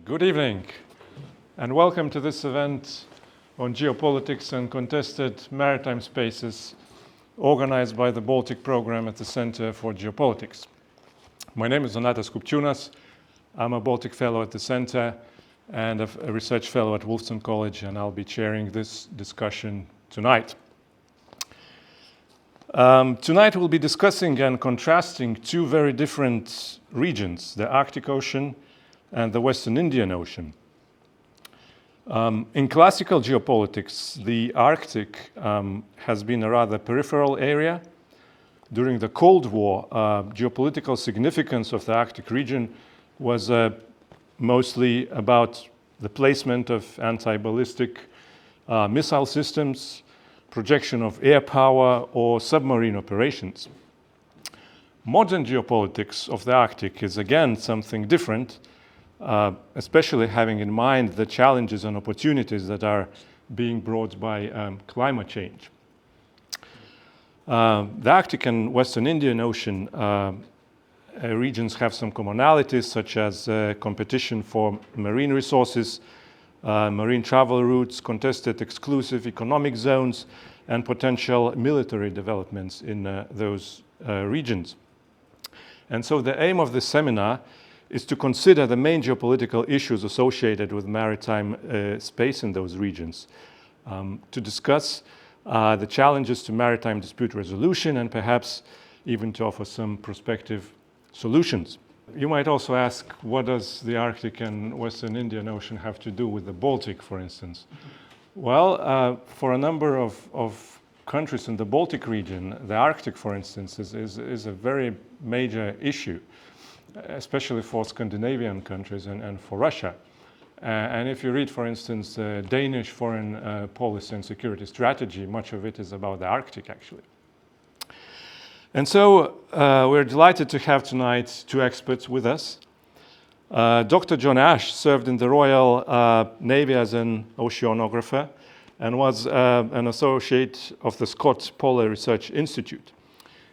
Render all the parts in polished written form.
Good evening, and welcome to this event on geopolitics and contested maritime spaces organized by the Baltic Program at the Center for Geopolitics. My name is Donatas Kupčiūnas. I'm a Baltic Fellow at the Center and a Research Fellow at Wolfson College, and I'll be chairing this discussion tonight. Tonight we'll be discussing and contrasting two very different regions, the Arctic Ocean and the Western Indian Ocean. In classical geopolitics, the Arctic has been a rather peripheral area. During the Cold War, geopolitical significance of the Arctic region was mostly about the placement of anti-ballistic missile systems, projection of air power, or submarine operations. Modern geopolitics of the Arctic is again something different, especially having in mind the challenges and opportunities that are being brought by climate change. The Arctic and Western Indian Ocean regions have some commonalities, such as competition for marine resources, marine travel routes, contested exclusive economic zones, and potential military developments in those regions. And so the aim of this seminar is to consider the main geopolitical issues associated with maritime space in those regions, to discuss the challenges to maritime dispute resolution, and perhaps even to offer some prospective solutions. You might also ask, what does the Arctic and Western Indian Ocean have to do with the Baltic, for instance? Well, for a number of countries in the Baltic region, the Arctic, for instance, is a very major issue, especially for Scandinavian countries and for Russia. And if you read, for instance, Danish foreign policy and security strategy, much of it is about the Arctic, actually. And so we're delighted to have tonight two experts with us. Dr. John Ash served in the Royal Navy as an oceanographer and was an associate of the Scott Polar Research Institute.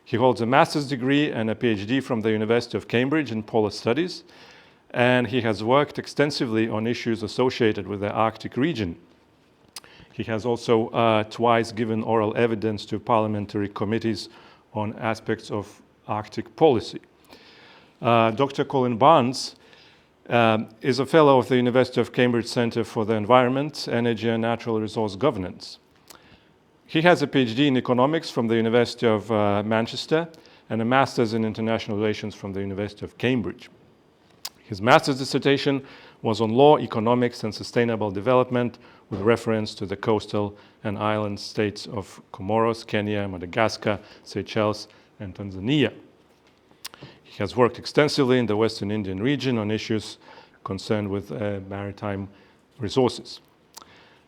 He holds a master's degree and a PhD from the University of Cambridge in polar studies, and he has worked extensively on issues associated with the Arctic region. He has also twice given oral evidence to parliamentary committees on aspects of Arctic policy. Dr. Colin Barnes is a fellow of the University of Cambridge Center for the Environment, Energy and Natural Resource Governance. He has a PhD in economics from the University of Manchester and a master's in international relations from the University of Cambridge. His master's dissertation was on law, economics, and sustainable development with reference to the coastal and island states of Comoros, Kenya, Madagascar, Seychelles, and Tanzania. He has worked extensively in the Western Indian region on issues concerned with maritime resources.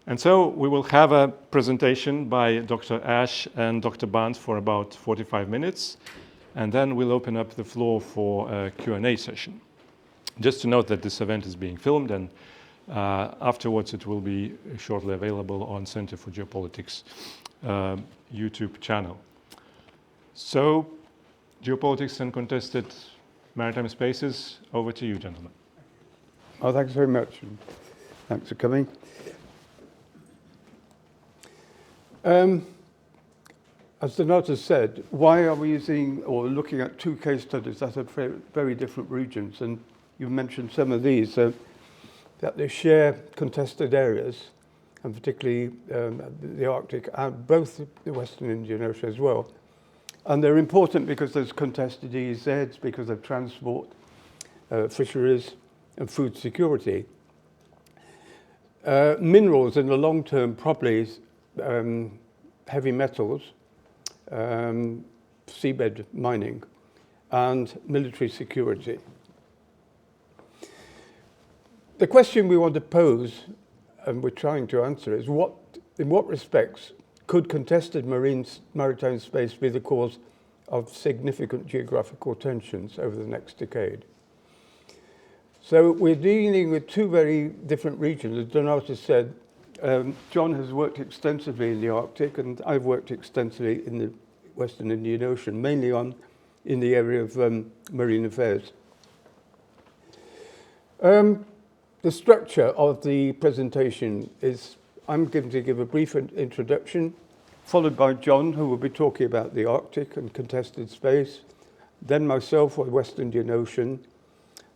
And so we will have a presentation by Dr. Ash and Dr. Barnes for about 45 minutes, and then we'll open up the floor for a Q&A session. Just to note that this event is being filmed, and afterwards it will be shortly available on Center for Geopolitics YouTube channel. So, geopolitics and contested maritime spaces, over to you, gentlemen. Oh, thanks very much. Thanks for coming. As Donatas said, why are we using or looking at two case studies that are very different regions? And you mentioned some of these, that they share contested areas, and particularly the Arctic and both the Western Indian Ocean as well. And they're important because there's contested EEZs, because of transport, fisheries, and food security. Minerals in the long term, probably heavy metals, seabed mining, and military security. The question we want to pose, and we're trying to answer, is in what respects could contested maritime space be the cause of significant geographical tensions over the next decade? So we're dealing with two very different regions. As Donatas said, John has worked extensively in the Arctic, and I've worked extensively in the Western Indian Ocean, mainly in the area of marine affairs. The The structure of the presentation is I'm going to give a brief introduction, followed by John, who will be talking about the Arctic and contested space, then myself on the West Indian Ocean,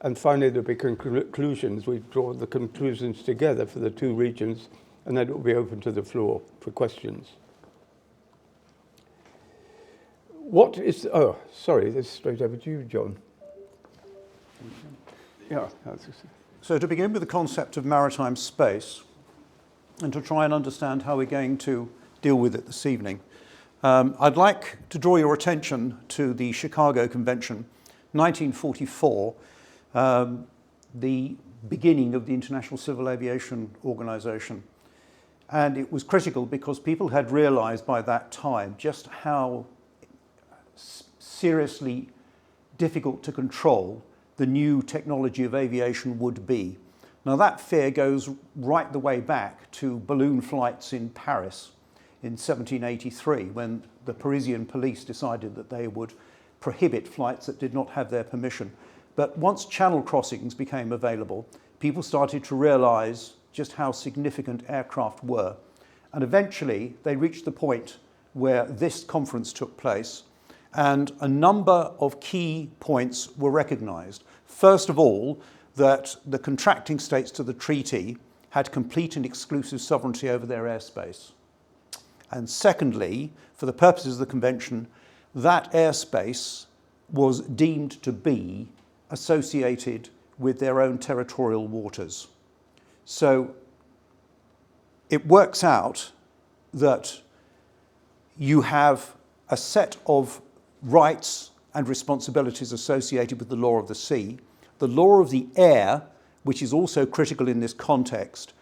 and finally there'll be conclusions. We draw the conclusions together for the two regions, and then it will be open to the floor for questions. What is, oh, sorry, this is straight over to you, John. Yeah. So to begin with the concept of maritime space, and to try and understand how we're going to deal with it this evening, I'd like to draw your attention to the Chicago Convention, 1944, the beginning of the International Civil Aviation Organization. And it was critical because people had realized by that time just how seriously difficult to control the new technology of aviation would be. Now that fear goes right the way back to balloon flights in Paris in 1783, when the Parisian police decided that they would prohibit flights that did not have their permission. But once channel crossings became available, people started to realize just how significant aircraft were. And eventually they reached the point where this conference took place, and a number of key points were recognized. First of all, that the contracting states to the treaty had complete and exclusive sovereignty over their airspace. And secondly, for the purposes of the convention, that airspace was deemed to be associated with their own territorial waters. So it works out that you have a set of rights and responsibilities associated with the law of the sea. The law of the air, which is also critical in this context,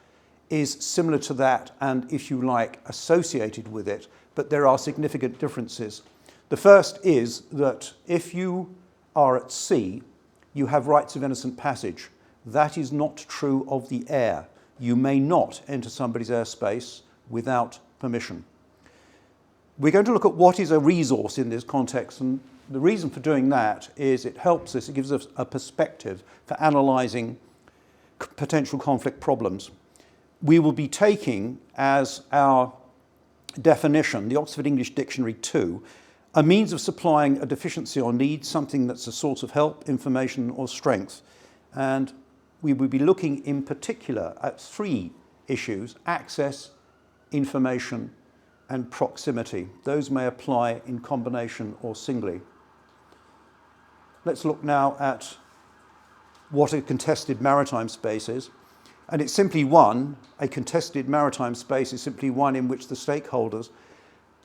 is similar to that and, if you like, associated with it, but there are significant differences. The first is that if you are at sea, you have rights of innocent passage. That is not true of the air. You may not enter somebody's airspace without permission. We're going to look at what is a resource in this context, and the reason for doing that is it helps us, it gives us a perspective for analysing potential conflict problems. We will be taking as our definition, the Oxford English Dictionary 2, a means of supplying a deficiency or need, something that's a source of help, information or strength. And we will be looking in particular at three issues: access, information, and proximity. Those may apply in combination or singly. Let's look now at what a contested maritime space is. And it's simply one, a contested maritime space is simply one in which the stakeholders,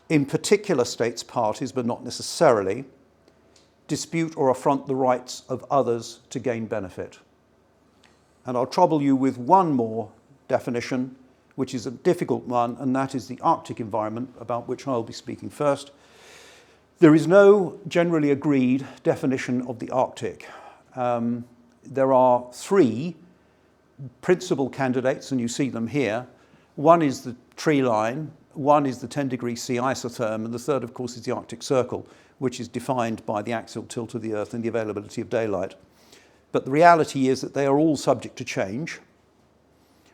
in particular states parties, but not necessarily, dispute or affront the rights of others to gain benefit. And I'll trouble you with one more definition, which is a difficult one, and that is the Arctic environment, about which I'll be speaking first. There is no generally agreed definition of the Arctic. There are three principal candidates, and you see them here. One is the tree line, one is the 10-degree C isotherm, and the third, of course, is the Arctic Circle, which is defined by the axial tilt of the Earth and the availability of daylight. But the reality is that they are all subject to change,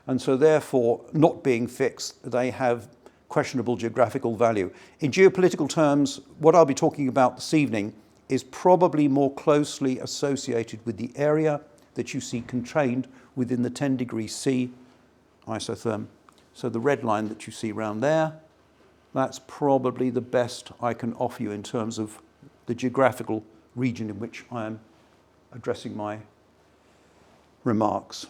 and so therefore, not being fixed, they have questionable geographical value. In geopolitical terms, what I'll be talking about this evening is probably more closely associated with the area that you see contained within the 10-degree C isotherm. So the red line that you see around there, that's probably the best I can offer you in terms of the geographical region in which I am addressing my remarks.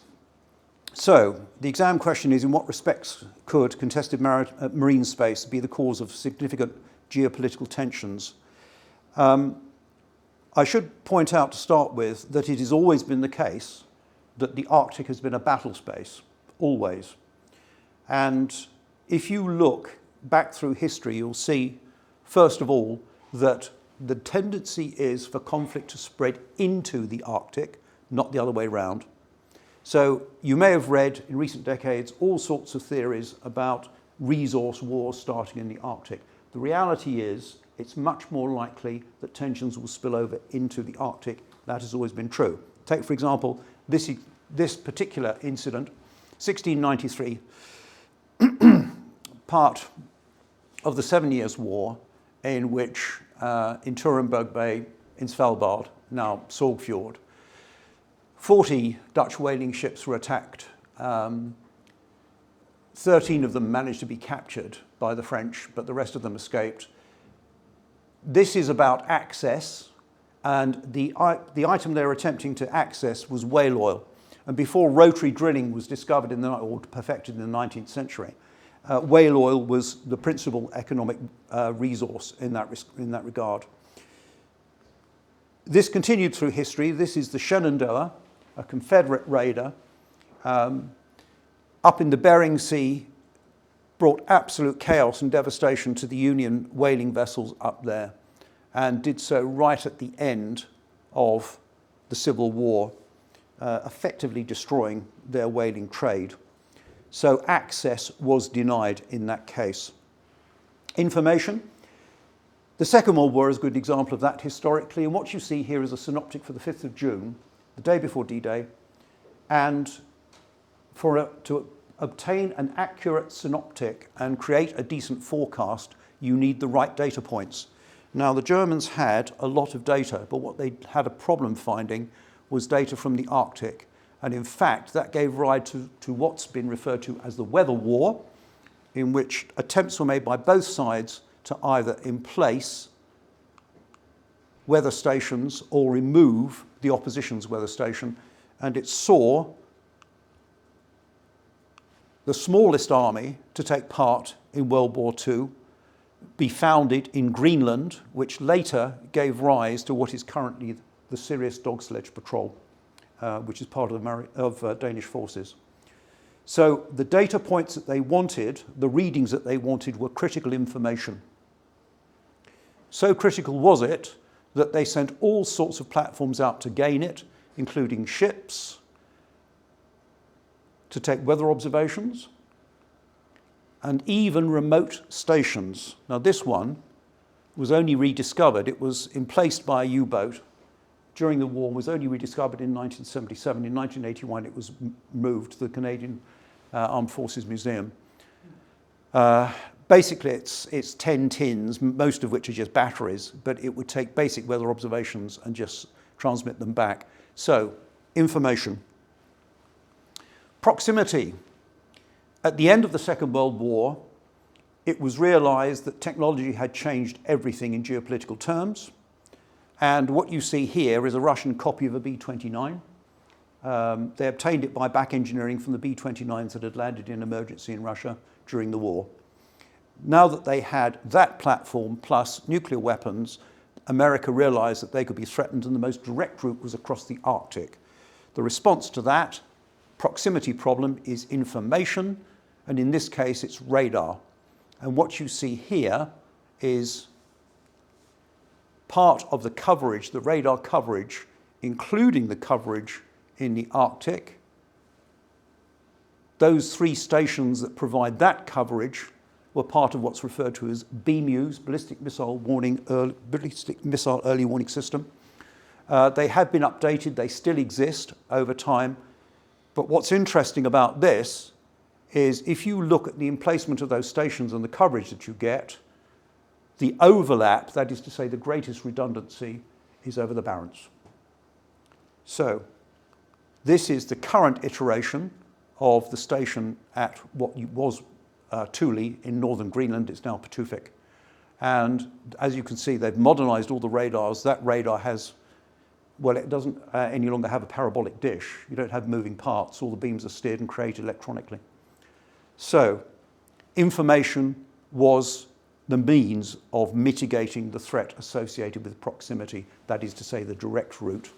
So the exam question is, in what respects could contested marine space be the cause of significant geopolitical tensions? I should point out to start with that it has always been the case that the Arctic has been a battle space, always. And if you look back through history, you'll see, first of all, that the tendency is for conflict to spread into the Arctic, not the other way around. So you may have read in recent decades all sorts of theories about resource wars starting in the Arctic. The reality is it's much more likely that tensions will spill over into the Arctic. That has always been true. Take, for example, this this particular incident, 1693, part of the 7 Years' War, in which in Turenberg Bay in Svalbard, now Sorgfjord, 40 Dutch whaling ships were attacked. 13 of them managed to be captured by the French, but the rest of them escaped. This is about access, and the item they're attempting to access was whale oil. And before rotary drilling was discovered or perfected in the 19th century, whale oil was the principal economic resource in that regard. This continued through history. This is the Shenandoah, a Confederate raider, up in the Bering Sea, brought absolute chaos and devastation to the Union whaling vessels up there, and did so right at the end of the Civil War, effectively destroying their whaling trade. So access was denied in that case. Information. The Second World War is a good example of that historically, and what you see here is a synoptic for the 5th of June, the day before D-Day, and to obtain an accurate synoptic and create a decent forecast, you need the right data points. Now, the Germans had a lot of data, but what they had a problem finding was data from the Arctic. And in fact, that gave rise to what's been referred to as the weather war, in which attempts were made by both sides to either emplace weather stations or remove the opposition's weather station. And it saw the smallest army to take part in World War II be founded in Greenland, which later gave rise to what is currently the Sirius Dog Sledge Patrol, which is part of Danish forces. So the data points that they wanted, the readings that they wanted, were critical information. So critical was it that they sent all sorts of platforms out to gain it, including ships to take weather observations, and even remote stations. Now this one was only rediscovered. It was emplaced by a U-boat during the war, was only rediscovered in 1977. In 1981 it was moved to the Canadian Armed Forces Museum. Basically it's 10 tins, most of which are just batteries, but it would take basic weather observations and just transmit them back. So, information. Proximity. At the end of the Second World War, it was realized that technology had changed everything in geopolitical terms. And what you see here is a Russian copy of a B-29. They obtained it by back engineering from the B-29s that had landed in emergency in Russia during the war. Now that they had that platform plus nuclear weapons, America realized that they could be threatened, and the most direct route was across the Arctic. The response to that proximity problem is information, and in this case it's radar. And what you see here is part of the coverage, the radar coverage, including the coverage in the Arctic. Those 3 stations that provide that coverage were part of what's referred to as BMEWS, Ballistic Missile Early Warning System. They have been updated, they still exist over time. But what's interesting about this is if you look at the emplacement of those stations and the coverage that you get, the overlap, that is to say the greatest redundancy, is over the Barents. So this is the current iteration of the station at what was Thule in northern Greenland. It's now Patufic. And as you can see, they've modernized all the radars. That radar has, well, it doesn't any longer have a parabolic dish. You don't have moving parts. All the beams are steered and created electronically. So information was the means of mitigating the threat associated with proximity, that is to say the direct route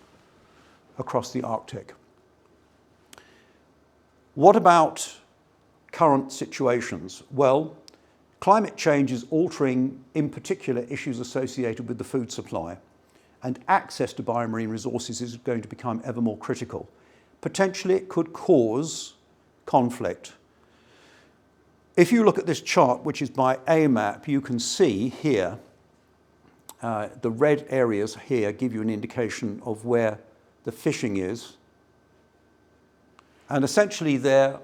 across the Arctic. What about current situations? Well, climate change is altering, in particular, issues associated with the food supply, and access to biomarine resources is going to become ever more critical. Potentially, it could cause conflict. If you look at this chart, which is by AMAP, you can see here, the red areas here give you an indication of where the fishing is. And essentially they're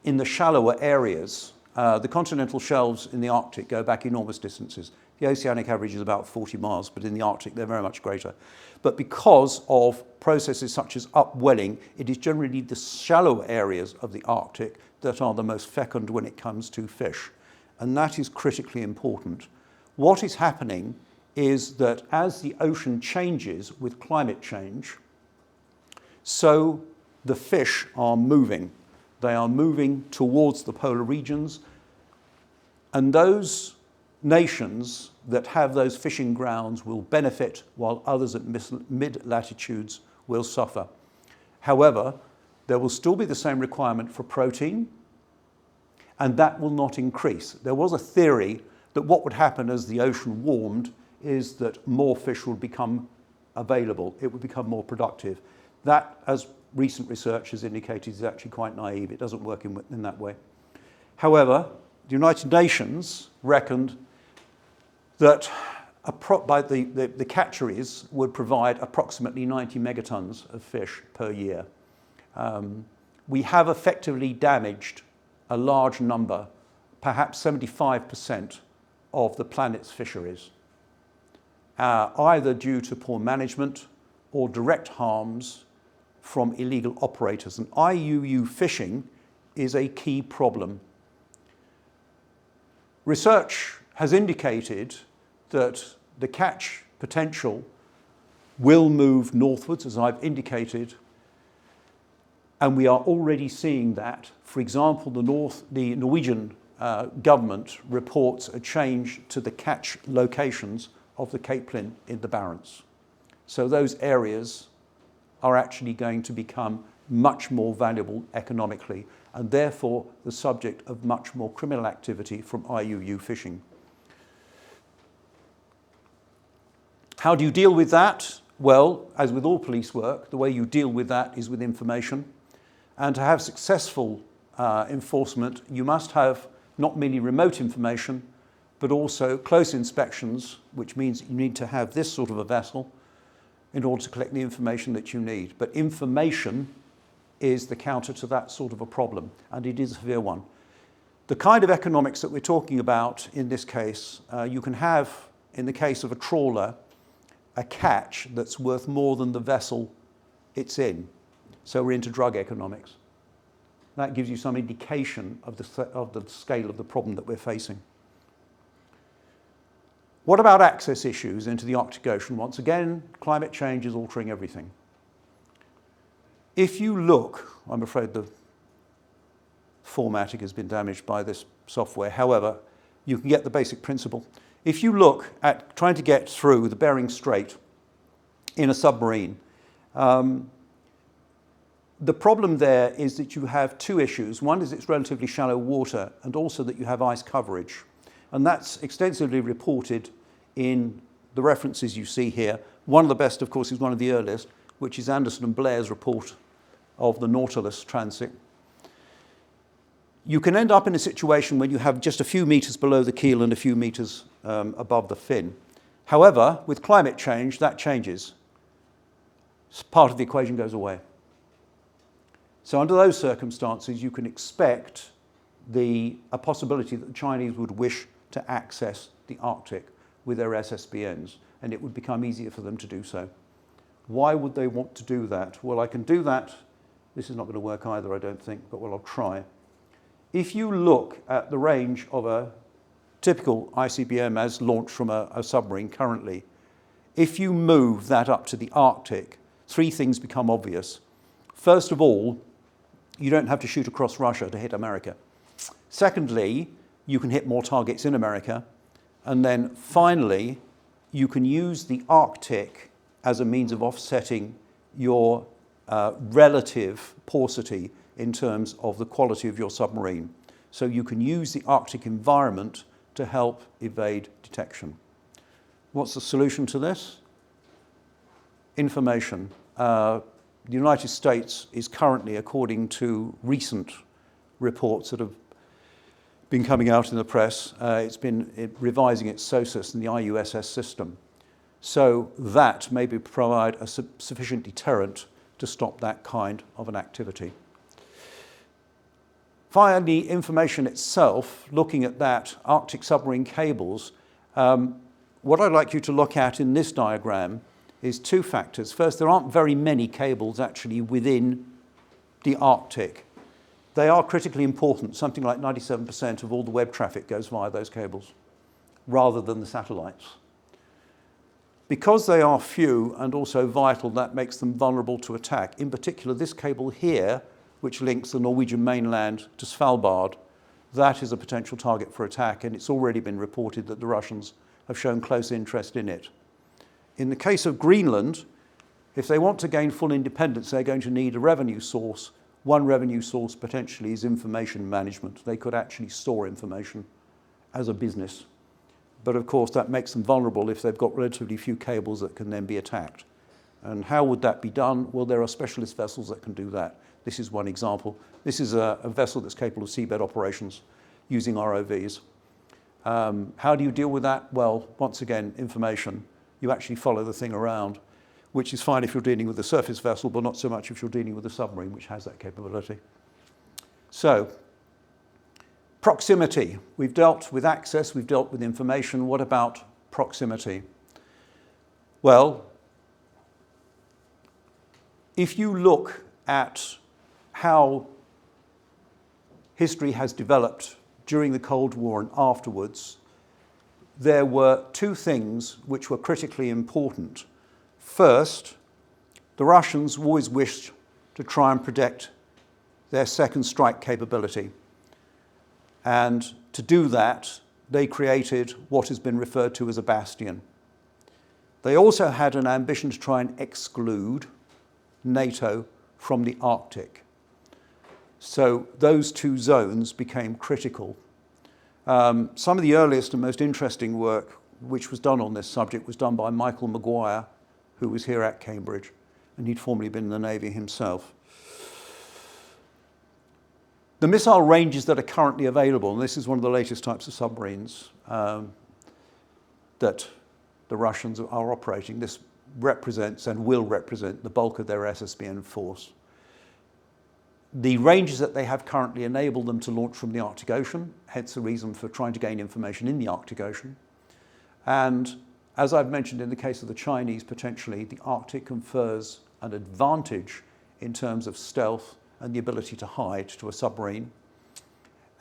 in the shallower areas. The continental shelves in the Arctic go back enormous distances. The oceanic average is about 40 miles, but in the Arctic they're very much greater. But because of processes such as upwelling, it is generally the shallow areas of the Arctic that are the most fecund when it comes to fish. And that is critically important. What is happening is that as the ocean changes with climate change, so the fish are moving. They are moving towards the polar regions, and those nations that have those fishing grounds will benefit, while others at mid-latitudes will suffer. However, there will still be the same requirement for protein, and that will not increase. There was a theory that what would happen as the ocean warmed is that more fish would become available. It would become more productive. That, as recent research has indicated, is actually quite naive. It doesn't work in that way. However, the United Nations reckoned that the catcheries would provide approximately 90 megatons of fish per year. We have effectively damaged a large number, perhaps 75% of the planet's fisheries, either due to poor management or direct harms from illegal operators. And IUU fishing is a key problem. Research has indicated that the catch potential will move northwards, as I've indicated, and we are already seeing that. For example, the Norwegian government reports a change to the catch locations of the Capelin in the Barents. So those areas are actually going to become much more valuable economically, and therefore the subject of much more criminal activity from IUU fishing. How do you deal with that? Well, as with all police work, the way you deal with that is with information. And to have successful enforcement, you must have not merely remote information, but also close inspections, which means you need to have this sort of a vessel in order to collect the information that you need. But information is the counter to that sort of a problem, and it is a severe one. The kind of economics that we're talking about in this case, you can have, in the case of a trawler, a catch that's worth more than the vessel it's in. So we're into drug economics. That gives you some indication of the scale of the problem that we're facing. What about access issues into the Arctic Ocean? Once again, climate change is altering everything. If you look, I'm afraid the formatting has been damaged by this software. However, you can get the basic principle. If you look at trying to get through the Bering Strait in a submarine, the problem there is that you have two issues. One is it's relatively shallow water, and also that you have ice coverage. And that's extensively reported in the references you see here. One of the best, of course, is one of the earliest, which is Anderson and Blair's report of the Nautilus transit. You can end up in a situation when you have just a few meters below the keel and a few meters above the fin. However, with climate change, that changes. Part of the equation goes away. So under those circumstances, you can expect a possibility that the Chinese would wish to access the Arctic with their SSBNs, and it would become easier for them to do so. Why would they want to do that? Well, I can do that. This is not going to work either, I don't think, but well, I'll try. If you look at the range of a typical ICBM as launched from a submarine currently, if you move that up to the Arctic, three things become obvious. First of all, you don't have to shoot across Russia to hit America. Secondly, you can hit more targets in America. And then finally, you can use the Arctic as a means of offsetting your relative paucity in terms of the quality of your submarine. So you can use the Arctic environment to help evade detection. What's the solution to this? Information. The United States is currently, according to recent reports that have been coming out in the press, it's been revising its SOSUS and the IUSS system. So that maybe provide a sufficient deterrent to stop that kind of an activity. Via the information itself, looking at that Arctic submarine cables, what I'd like you to look at in this diagram is two factors. First, there aren't very many cables actually within the Arctic. They are critically important. Something like 97% of all the web traffic goes via those cables, rather than the satellites. Because they are few and also vital, that makes them vulnerable to attack. In particular, this cable here, which links the Norwegian mainland to Svalbard, that is a potential target for attack, and it's already been reported that the Russians have shown close interest in it. In the case of Greenland, if they want to gain full independence, they're going to need a revenue source. One revenue source potentially is information management. They could actually store information as a business. But of course, that makes them vulnerable if they've got relatively few cables that can then be attacked. And how would that be done? Well, there are specialist vessels that can do that. This is one example. This is a vessel that's capable of seabed operations using ROVs. How do you deal with that? Well, once again, information. You actually follow the thing around, which is fine if you're dealing with a surface vessel, but not so much if you're dealing with a submarine, which has that capability. So, proximity. We've dealt with access, we've dealt with information. What about proximity? Well, if you look at how history has developed during the Cold War and afterwards, there were two things which were critically important. First, the Russians always wished to try and protect their second strike capability. And to do that, they created what has been referred to as a bastion. They also had an ambition to try and exclude NATO from the Arctic. So those two zones became critical. Some of the earliest and most interesting work which was done on this subject was done by Michael Maguire, who was here at Cambridge, and he'd formerly been in the Navy himself. The missile ranges that are currently available, and this is one of the latest types of submarines that the Russians are operating, this represents and will represent the bulk of their SSBN force. The ranges that they have currently enable them to launch from the Arctic Ocean, hence the reason for trying to gain information in the Arctic Ocean. And as I've mentioned in the case of the Chinese, potentially, the Arctic confers an advantage in terms of stealth and the ability to hide to a submarine.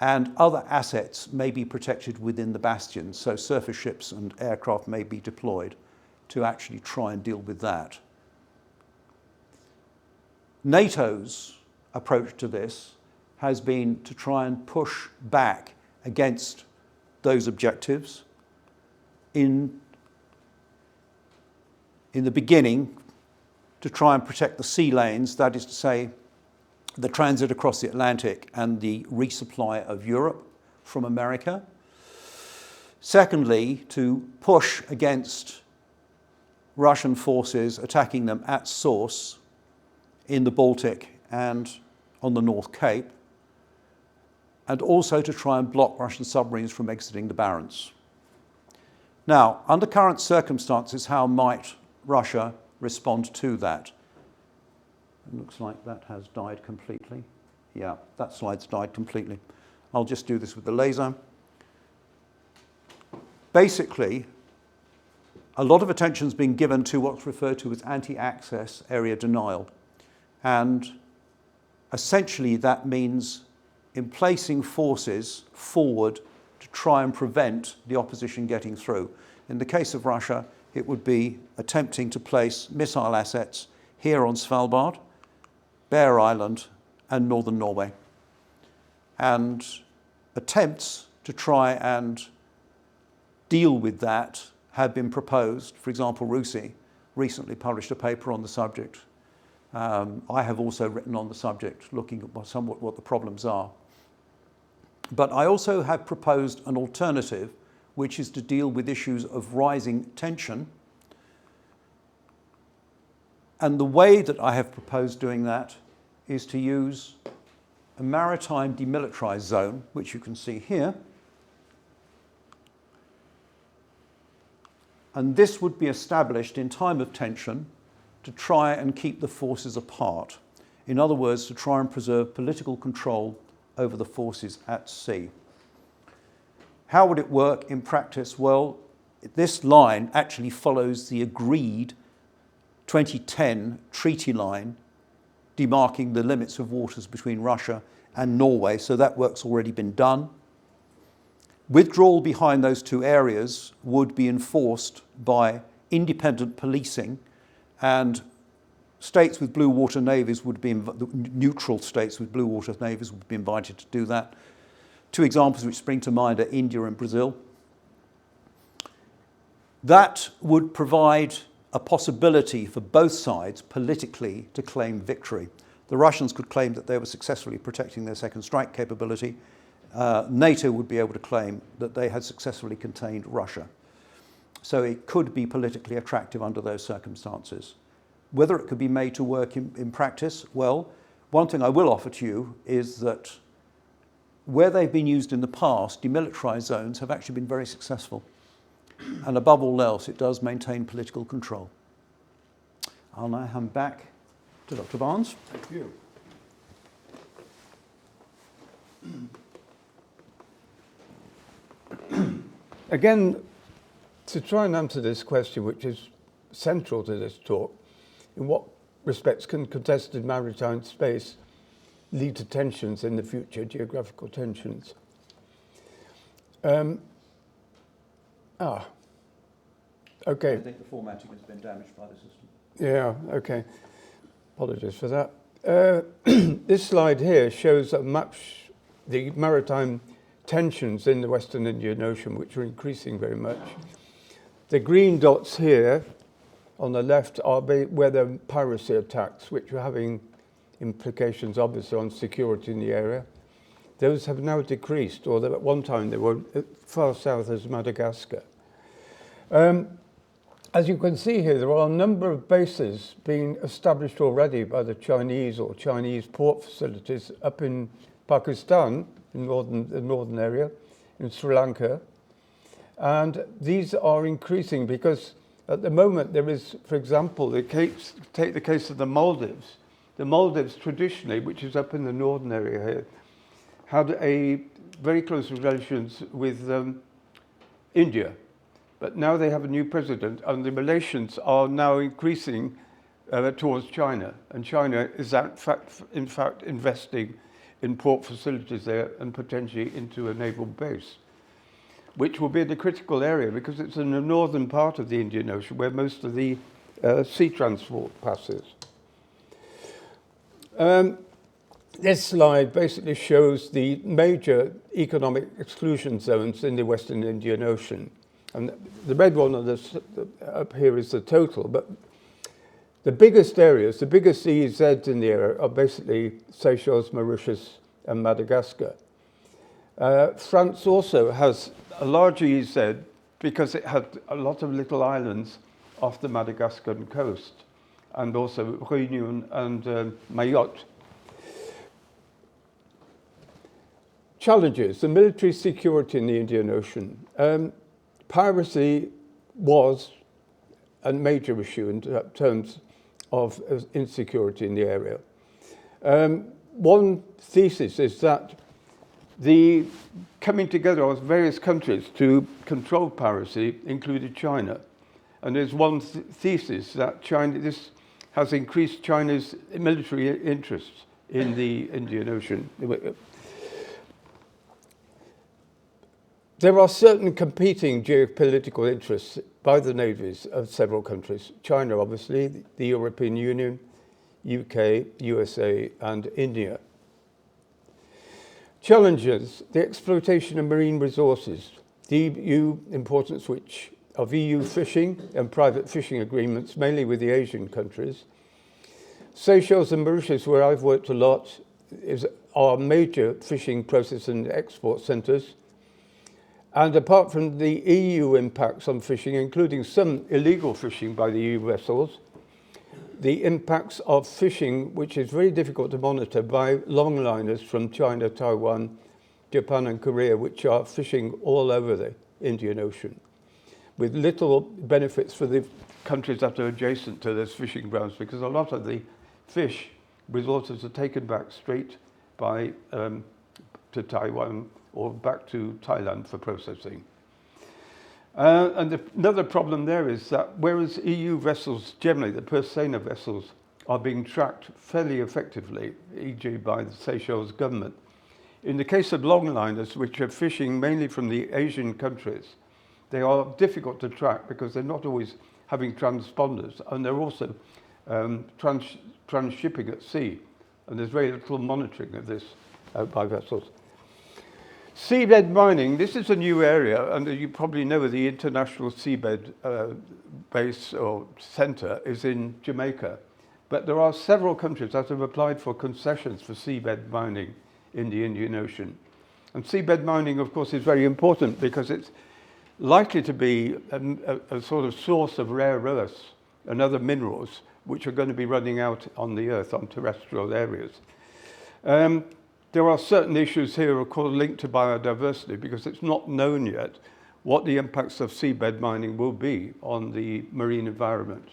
And other assets may be protected within the bastions, so surface ships and aircraft may be deployed to actually try and deal with that. NATO's approach to this has been to try and push back against those objectives. In the beginning, to try and protect the sea lanes, that is to say, the transit across the Atlantic and the resupply of Europe from America. Secondly, to push against Russian forces attacking them at source in the Baltic and on the North Cape, and also to try and block Russian submarines from exiting the Barents. Now, under current circumstances, how might Russia respond to that? It looks like that has died completely. Yeah, that slide's died completely. I'll just do this with the laser. Basically, a lot of attention's been given to what's referred to as anti-access area denial. And essentially that means emplacing forces forward to try and prevent the opposition getting through. In the case of Russia, it would be attempting to place missile assets here on Svalbard, Bear Island, and northern Norway. And attempts to try and deal with that have been proposed. For example, RUSI recently published a paper on the subject. I have also written on the subject, looking at somewhat what the problems are. But I also have proposed an alternative, which is to deal with issues of rising tension. And the way that I have proposed doing that is to use a maritime demilitarized zone, which you can see here. And this would be established in time of tension to try and keep the forces apart. In other words, to try and preserve political control over the forces at sea. How would it work in practice? Well, this line actually follows the agreed 2010 treaty line demarking the limits of waters between Russia and Norway, so that work's already been done. Withdrawal behind those two areas would be enforced by independent policing, and states with blue water navies would be, neutral states with blue water navies would be invited to do that. Two examples which spring to mind are India and Brazil. That would provide a possibility for both sides politically to claim victory. The Russians could claim that they were successfully protecting their second strike capability. NATO would be able to claim that they had successfully contained Russia. So it could be politically attractive under those circumstances. Whether it could be made to work in practice, well, one thing I will offer to you is that where they've been used in the past, demilitarized zones have actually been very successful. And above all else, it does maintain political control. I'll now hand back to Dr. Barnes. Thank you. Again, to try and answer this question, which is central to this talk, in what respects can contested maritime space lead to tensions in the future, geographical tensions? Okay. I think the formatting has been damaged by the system. Yeah, okay. Apologies for that. This slide here shows a map, the maritime tensions in the Western Indian Ocean, which are increasing very much. The green dots here on the left are where the piracy attacks, which are having implications obviously on security in the area. Those have now decreased, although at one time they were far south as Madagascar. As you can see here, there are a number of bases being established already by the Chinese or Chinese port facilities up in Pakistan, in the northern area, in Sri Lanka. And these are increasing because at the moment there is, for example, take the case of the Maldives. The Maldives traditionally, which is up in the northern area here, had a very close relations with India. But now they have a new president, and the relations are now increasing towards China. And China is in fact investing in port facilities there and potentially into a naval base, which will be in a critical area because it's in the northern part of the Indian Ocean where most of the sea transport passes. This slide basically shows the major economic exclusion zones in the Western Indian Ocean. And the red one on this, up here is the total, but the biggest areas, the biggest EEZs in the area are basically Seychelles, Mauritius, and Madagascar. France also has a large EEZ because it had a lot of little islands off the Madagascan coast, and also Réunion and Mayotte. Challenges, the military security in the Indian Ocean. Piracy was a major issue in terms of insecurity in the area. One thesis is that the coming together of various countries to control piracy included China. And there's one thesis that this has increased China's military interests in the Indian Ocean. There are certain competing geopolitical interests by the navies of several countries. China, obviously, the European Union, UK, USA, and India. Challenges, the exploitation of marine resources, the EU importance of EU fishing and private fishing agreements, mainly with the Asian countries. Seychelles and Mauritius, where I've worked a lot, are major fishing processing and export centres. And apart from the EU impacts on fishing, including some illegal fishing by the EU vessels, the impacts of fishing, which is very difficult to monitor by longliners from China, Taiwan, Japan and Korea, which are fishing all over the Indian Ocean, with little benefits for the countries that are adjacent to those fishing grounds, because a lot of the fish resources are taken back straight by to Taiwan or back to Thailand for processing. And another problem there is that whereas EU vessels, generally the purse-seiner vessels, are being tracked fairly effectively, e.g. by the Seychelles government, in the case of longliners, which are fishing mainly from the Asian countries, they are difficult to track because they're not always having transponders, and they're also transshipping at sea, and there's very little monitoring of this by vessels. Seabed mining, this is a new area, and you probably know the International Seabed Base or Centre is in Jamaica. But there are several countries that have applied for concessions for seabed mining in the Indian Ocean. And seabed mining, of course, is very important because it's likely to be a sort of source of rare earths and other minerals which are going to be running out on the Earth, on terrestrial areas. There are certain issues here, of course, linked to biodiversity because it's not known yet what the impacts of seabed mining will be on the marine environment.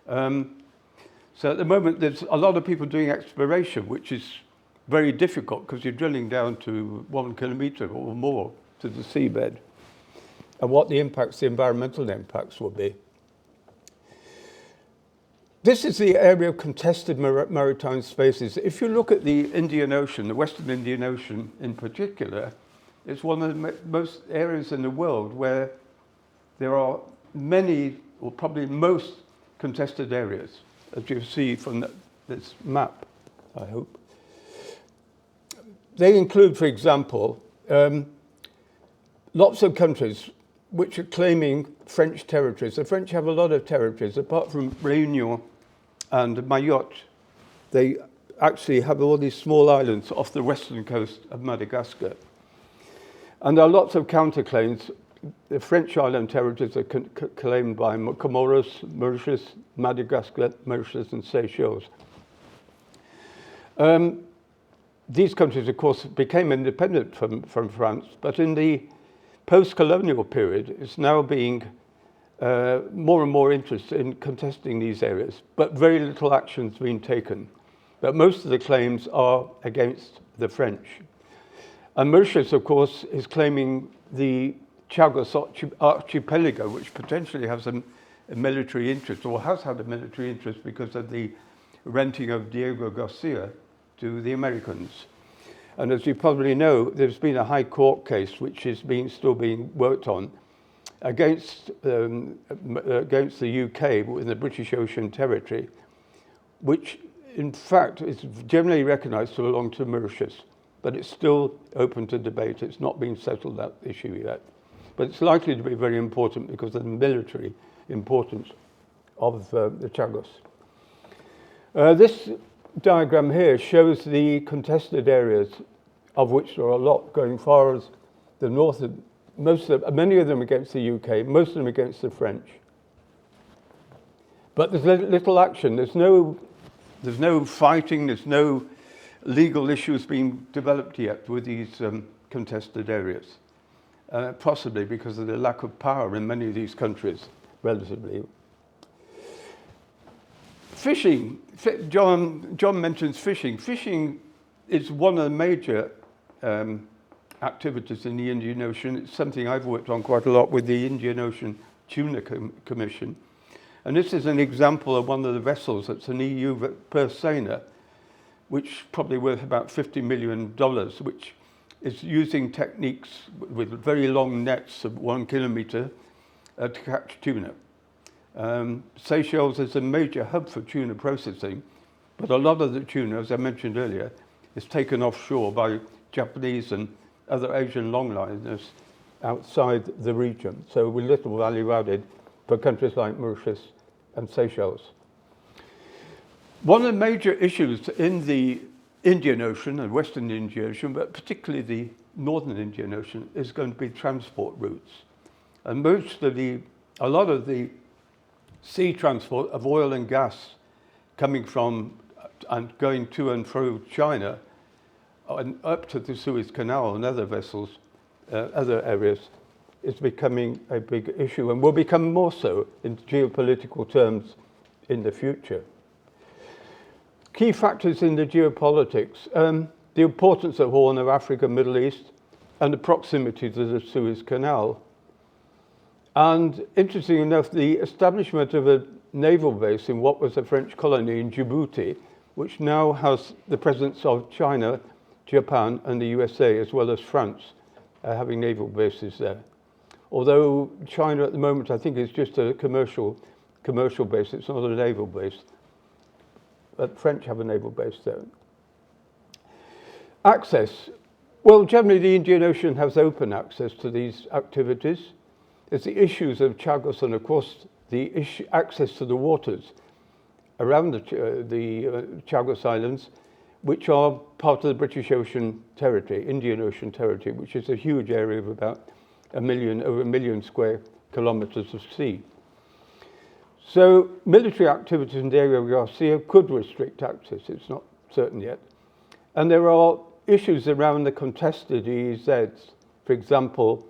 So at the moment, there's a lot of people doing exploration, which is very difficult because you're drilling down to 1 kilometre or more to the seabed, and what the impacts, the environmental impacts will be. This is the area of contested maritime spaces. If you look at the Indian Ocean, the Western Indian Ocean in particular, it's one of the most areas in the world where there are many, or probably most, contested areas, as you see from this map, I hope. They include, for example, lots of countries which are claiming French territories. The French have a lot of territories, apart from Réunion and Mayotte. They actually have all these small islands off the western coast of Madagascar. And there are lots of counterclaims. The French island territories are claimed by Comoros, Mauritius, Madagascar, Mauritius, and Seychelles. These countries, of course, became independent from France, but in the post-colonial period, it's now being more and more interest in contesting these areas, but very little action's been taken. But most of the claims are against the French. And Mauritius, of course, is claiming the Chagos archipelago, which potentially has a military interest, or has had a military interest because of the renting of Diego Garcia to the Americans. And as you probably know, there's been a high court case which is still being worked on against the UK in the British Ocean Territory, which in fact is generally recognised to belong to Mauritius, but it's still open to debate. It's not been settled, that issue yet. But it's likely to be very important because of the military importance of the Chagos. This diagram here shows the contested areas, of which there are a lot going far as the north, many of them against the UK, most of them against the French. But there's little action. There's no fighting. There's no legal issues being developed yet with these contested areas, possibly because of the lack of power in many of these countries, relatively. Fishing. John mentions fishing. Fishing is one of the major activities in the Indian Ocean. It's something I've worked on quite a lot with the Indian Ocean Tuna Commission. And this is an example of one of the vessels that's an EU purse-seiner, which probably worth about $50 million, which is using techniques with very long nets of 1 kilometre to catch tuna. Seychelles is a major hub for tuna processing, but a lot of the tuna, as I mentioned earlier, is taken offshore by Japanese and other Asian longliners outside the region. So with little value added for countries like Mauritius and Seychelles. One of the major issues in the Indian Ocean and Western Indian Ocean, but particularly the Northern Indian Ocean, is going to be transport routes. And a lot of the sea transport of oil and gas coming from and going to and through China and up to the Suez Canal and other vessels, other areas, is becoming a big issue and will become more so in geopolitical terms in the future. Key factors in the geopolitics. the importance of Horn of Africa, Middle East, and the proximity to the Suez Canal. And interesting enough, the establishment of a naval base in what was a French colony in Djibouti, which now has the presence of China, Japan, and the USA, as well as France, having naval bases there. Although China at the moment, I think, is just a commercial base, it's not a naval base. But French have a naval base there. Access. Well, generally the Indian Ocean has open access to these activities. There's the issues of Chagos and, of course, the access to the waters around the Chagos Islands, which are part of the British Ocean Territory, Indian Ocean Territory, which is a huge area of about over a million square kilometers of sea. So military activities in the area of Garcia could restrict access. It's not certain yet. And there are issues around the contested EEZs, for example,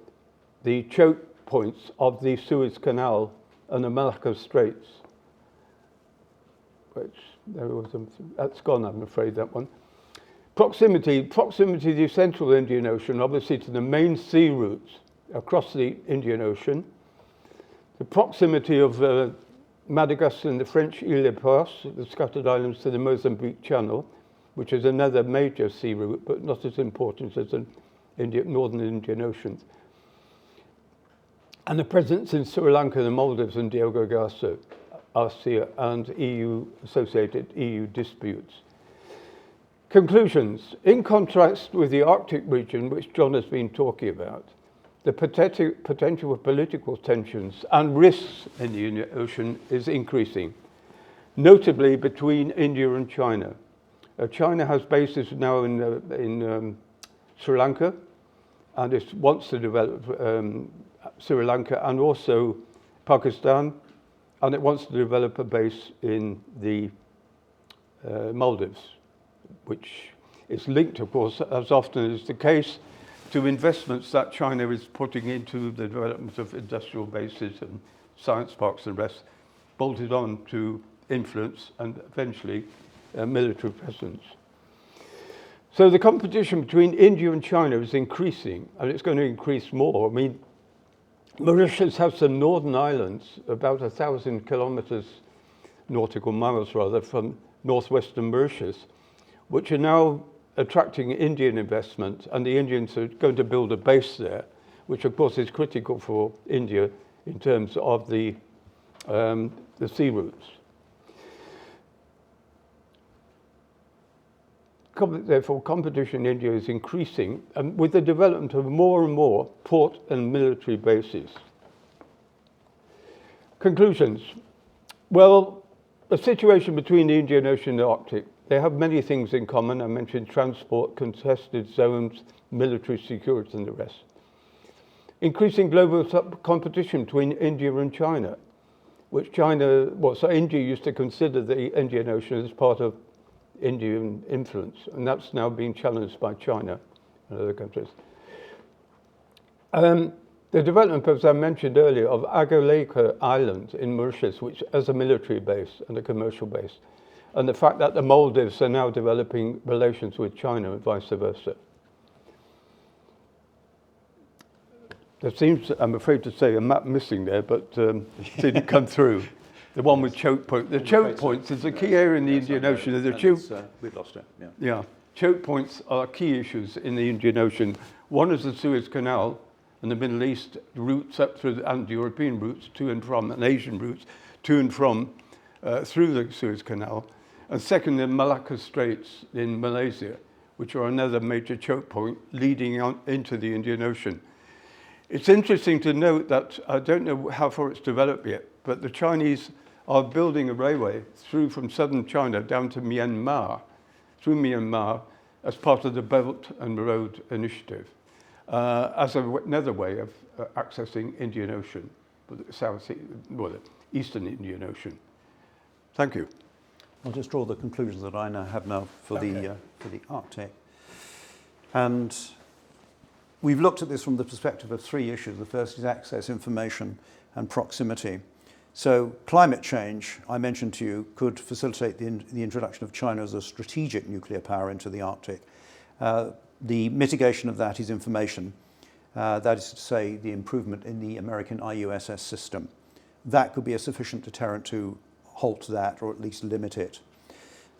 the choke points of the Suez Canal and the Malacca Straits, which that's gone, I'm afraid, that one. Proximity to the central Indian Ocean, obviously to the main sea routes across the Indian Ocean. The proximity of Madagascar and the French Île-et-Perse, the scattered islands, to the Mozambique Channel, which is another major sea route, but not as important as the northern Indian Ocean. And the presence in Sri Lanka, the Maldives, and Diego Garcia, and associated EU disputes. Conclusions. In contrast with the Arctic region, which John has been talking about, the potential for political tensions and risks in the Indian Ocean is increasing, notably between India and China. China has bases now in Sri Lanka, and it wants to develop Sri Lanka and also Pakistan, and it wants to develop a base in the Maldives, which is linked, of course, as often is the case, to investments that China is putting into the development of industrial bases and science parks and rest, bolted on to influence and eventually military presence. So the competition between India and China is increasing, and it's going to increase more. I mean, Mauritius has some northern islands, about 1,000 kilometers, nautical miles rather, from northwestern Mauritius, which are now attracting Indian investment, and the Indians are going to build a base there, which of course is critical for India in terms of the sea routes. Therefore, competition in India is increasing, and with the development of more and more port and military bases. Conclusions. Well, the situation between the Indian Ocean and the Arctic, they have many things in common. I mentioned transport, contested zones, military security, and the rest. Increasing global competition between India and China, which India used to consider the Indian Ocean as part of Indian influence, and that's now being challenged by China and other countries. The development, as I mentioned earlier, of Agoleka Island in Mauritius, which as a military base and a commercial base, and the fact that the Maldives are now developing relations with China and vice versa. There seems, I'm afraid to say, a map missing there, but it didn't come through. The one with choke points. The choke points is a key area in the Indian Ocean. We've lost it. Yeah. Yeah, choke points are key issues in the Indian Ocean. One is the Suez Canal and the Middle East routes up through, and European routes to and from, and Asian routes to and from through the Suez Canal. And second, the Malacca Straits in Malaysia, which are another major choke point leading on into the Indian Ocean. It's interesting to note that, I don't know how far it's developed yet, but the Chinese are building a railway through from southern China down to Myanmar, through Myanmar, as part of the Belt and Road Initiative, as another way of accessing Indian Ocean, the Eastern Indian Ocean. Thank you. I'll just draw the conclusions that I now have for the Arctic. And we've looked at this from the perspective of three issues. The first is access, information, and proximity. So climate change, I mentioned to you, could facilitate the introduction of China as a strategic nuclear power into the Arctic. The mitigation of that is information. That is to say, the improvement in the American IUSS system. That could be a sufficient deterrent to halt that, or at least limit it.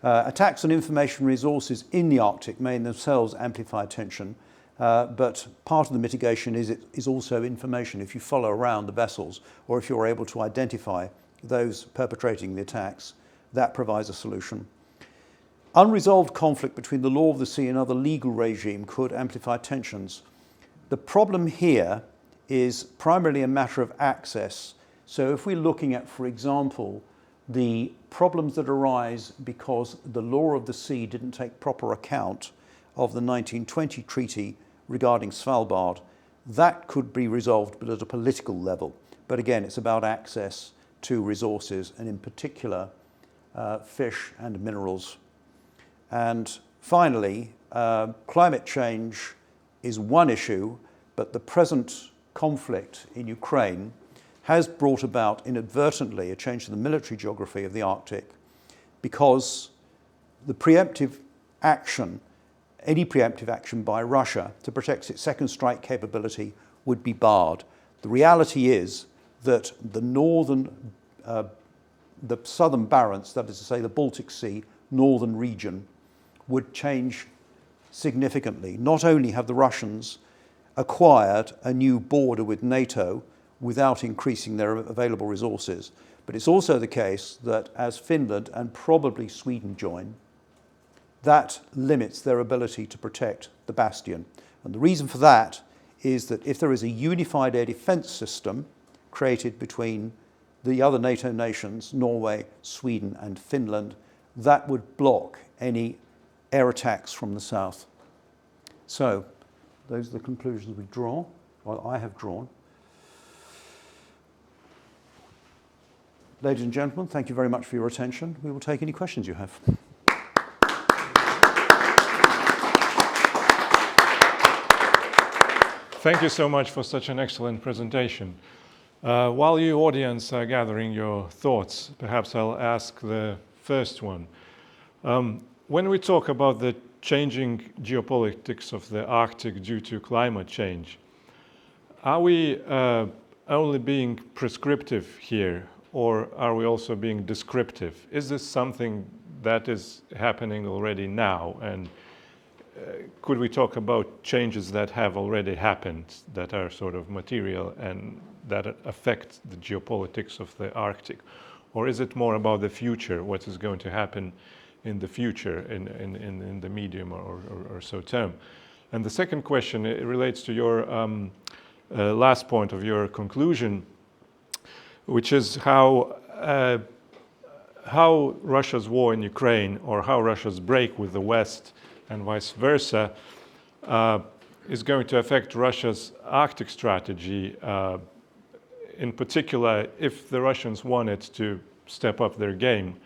Attacks on information resources in the Arctic may in themselves amplify tension, but part of the mitigation is also information. If you follow around the vessels, or if you're able to identify those perpetrating the attacks, that provides a solution. Unresolved conflict between the law of the sea and other legal regime could amplify tensions. The problem here is primarily a matter of access. So if we're looking at, for example, the problems that arise because the law of the sea didn't take proper account of the 1920 treaty regarding Svalbard, that could be resolved, but at a political level. But again, it's about access to resources, and in particular, fish and minerals. And finally, climate change is one issue, but the present conflict in Ukraine has brought about inadvertently a change in the military geography of the Arctic, because the preemptive action, any preemptive action by Russia to protect its second strike capability would be barred. The reality is that the southern Barents, that is to say the Baltic Sea, northern region, would change significantly. Not only have the Russians acquired a new border with NATO without increasing their available resources, but it's also the case that as Finland and probably Sweden join, that limits their ability to protect the bastion. And the reason for that is that if there is a unified air defence system created between the other NATO nations, Norway, Sweden and Finland, that would block any air attacks from the south. So those are the conclusions we draw, well, I have drawn. Ladies and gentlemen, thank you very much for your attention. We will take any questions you have. Thank you so much for such an excellent presentation. While you audience are gathering your thoughts, perhaps I'll ask the first one. When we talk about the changing geopolitics of the Arctic due to climate change, are we only being prescriptive here, or are we also being descriptive? Is this something that is happening already now? And could we talk about changes that have already happened, that are sort of material and that affect the geopolitics of the Arctic? Or is it more about the future, what is going to happen in the future, in the medium or so term? And the second question, it relates to your last point of your conclusion, which is how Russia's war in Ukraine, or how Russia's break with the West and vice versa, is going to affect Russia's Arctic strategy, in particular if the Russians wanted to step up their game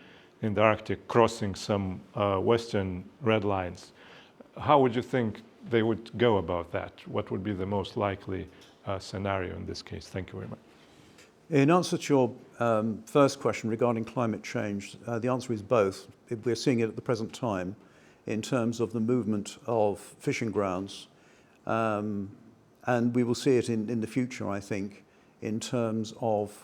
in the Arctic, crossing some Western red lines. How would you think they would go about that? What would be the most likely scenario in this case? Thank you very much. In answer to your first question regarding climate change, the answer is both. We're seeing it at the present time in terms of the movement of fishing grounds, and we will see it in the future, I think, in terms of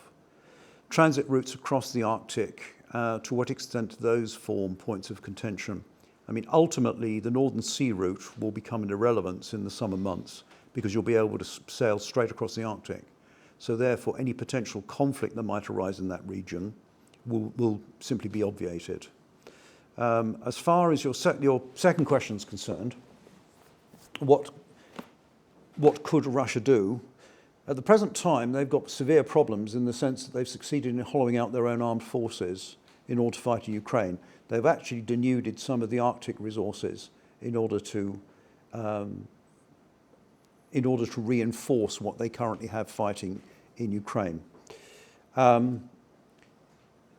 transit routes across the Arctic, to what extent those form points of contention. I mean, ultimately, the Northern Sea route will become an irrelevance in the summer months because you'll be able to sail straight across the Arctic. So therefore, any potential conflict that might arise in that region will simply be obviated. As far as your second question is concerned, what could Russia do? At the present time, they've got severe problems in the sense that they've succeeded in hollowing out their own armed forces in order to fight in Ukraine. They've actually denuded some of the Arctic resources in order to reinforce what they currently have fighting in Ukraine.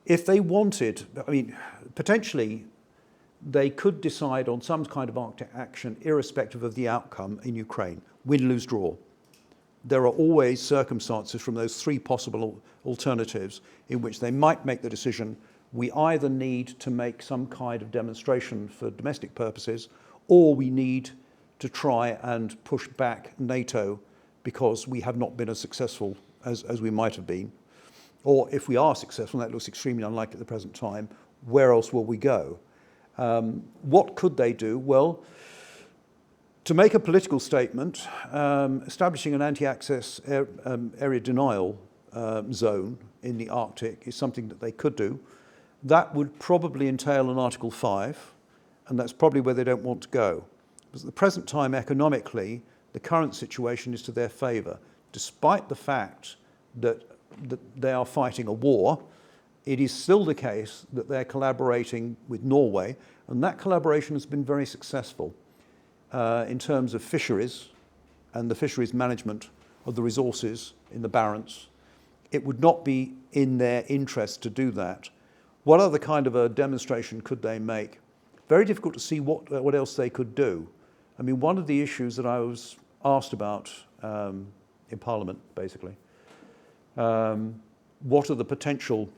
If they wanted, I mean, potentially they could decide on some kind of Arctic action irrespective of the outcome in Ukraine, win, lose, draw. There are always circumstances from those three possible alternatives in which they might make the decision, we either need to make some kind of demonstration for domestic purposes, or we need to try and push back NATO because we have not been as successful as we might have been. Or if we are successful, and that looks extremely unlikely at the present time, where else will we go? What could they do? Well, to make a political statement, establishing an anti-access area denial zone in the Arctic is something that they could do. That would probably entail an Article 5, and that's probably where they don't want to go. Because at the present time, economically, the current situation is to their favour. Despite the fact that they are fighting a war, it is still the case that they're collaborating with Norway, and that collaboration has been very successful in terms of fisheries and the fisheries management of the resources in the Barents. It would not be in their interest to do that. What other kind of a demonstration could they make? Very difficult to see what else they could do. I mean, one of the issues that I was asked about in Parliament, basically, what are the potential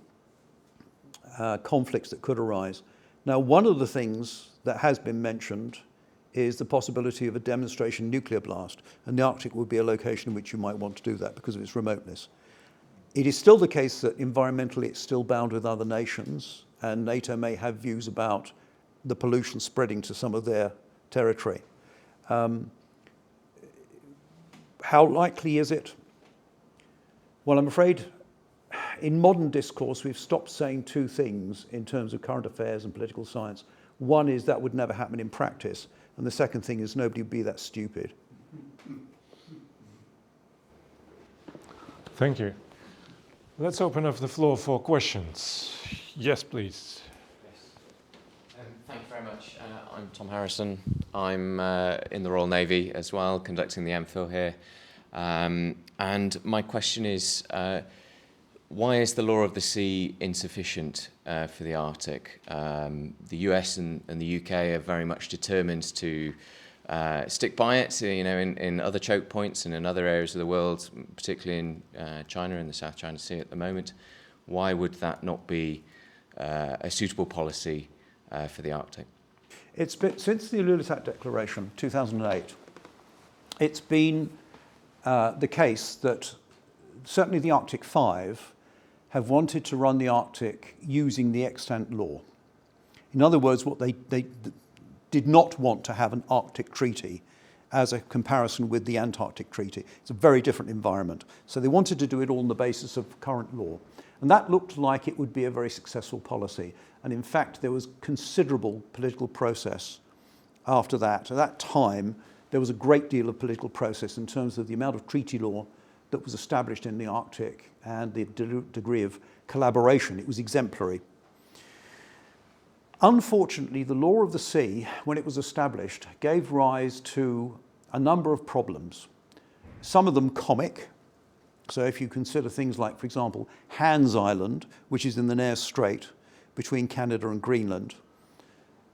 conflicts that could arise? Now, one of the things that has been mentioned is the possibility of a demonstration nuclear blast, and the Arctic would be a location in which you might want to do that because of its remoteness. It is still the case that environmentally it's still bound with other nations, and NATO may have views about the pollution spreading to some of their territory. How likely is it? Well, I'm afraid in modern discourse we've stopped saying two things in terms of current affairs and political science. One is that would never happen in practice, and the second thing is nobody would be that stupid. Thank you. Let's open up the floor for questions. Yes, please. Thank you very much. I'm Tom Harrison. I'm in the Royal Navy as well, conducting the MPhil here. And my question is, why is the law of the sea insufficient for the Arctic? The US and the UK are very much determined to stick by it, you know, in other choke points and in other areas of the world, particularly in China and the South China Sea at the moment. Why would that not be a suitable policy for the Arctic? It's been, since the Ilulissat Declaration, 2008, it's been the case that certainly the Arctic 5 have wanted to run the Arctic using the extant law. In other words, what they did not want to have an Arctic treaty as a comparison with the Antarctic treaty. It's a very different environment. So they wanted to do it all on the basis of current law. And that looked like it would be a very successful policy. And in fact, there was considerable political process after that. At that time, there was a great deal of political process in terms of the amount of treaty law that was established in the Arctic and the degree of collaboration. It was exemplary. Unfortunately, the law of the sea, when it was established, gave rise to a number of problems. Some of them comic. So if you consider things like, for example, Hans Island, which is in the Nares Strait between Canada and Greenland.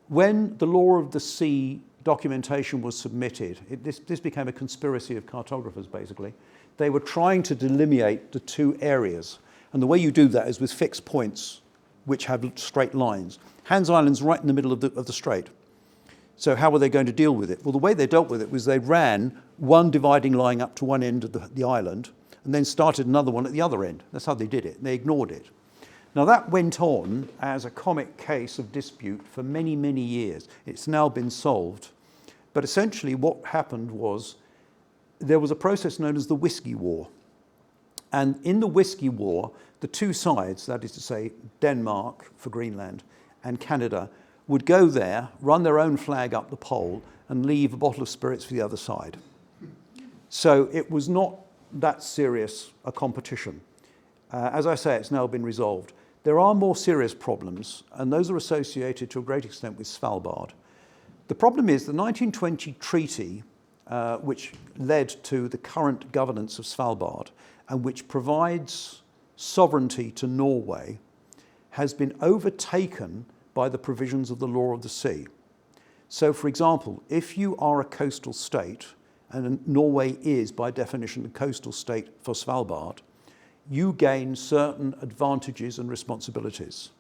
When the law of the sea documentation was submitted, this became a conspiracy of cartographers, basically. They were trying to delineate the two areas. And the way you do that is with fixed points which have straight lines. Hans Island's right in the middle of the strait. So how were they going to deal with it? Well, the way they dealt with it was they ran one dividing line up to one end of the island and then started another one at the other end. That's how they did it. They ignored it. Now that went on as a comic case of dispute for many, many years. It's now been solved. But essentially what happened was there was a process known as the Whiskey War. And in the Whiskey War, the two sides, that is to say Denmark for Greenland and Canada, would go there, run their own flag up the pole and leave a bottle of spirits for the other side. So it was not that serious a competition. As I say, it's now been resolved. There are more serious problems, and those are associated to a great extent with Svalbard. The problem is the 1920 treaty, which led to the current governance of Svalbard and which provides sovereignty to Norway, has been overtaken by the provisions of the law of the sea. So, for example, if you are a coastal state, and Norway is by definition a coastal state for Svalbard, you gain certain advantages and responsibilities.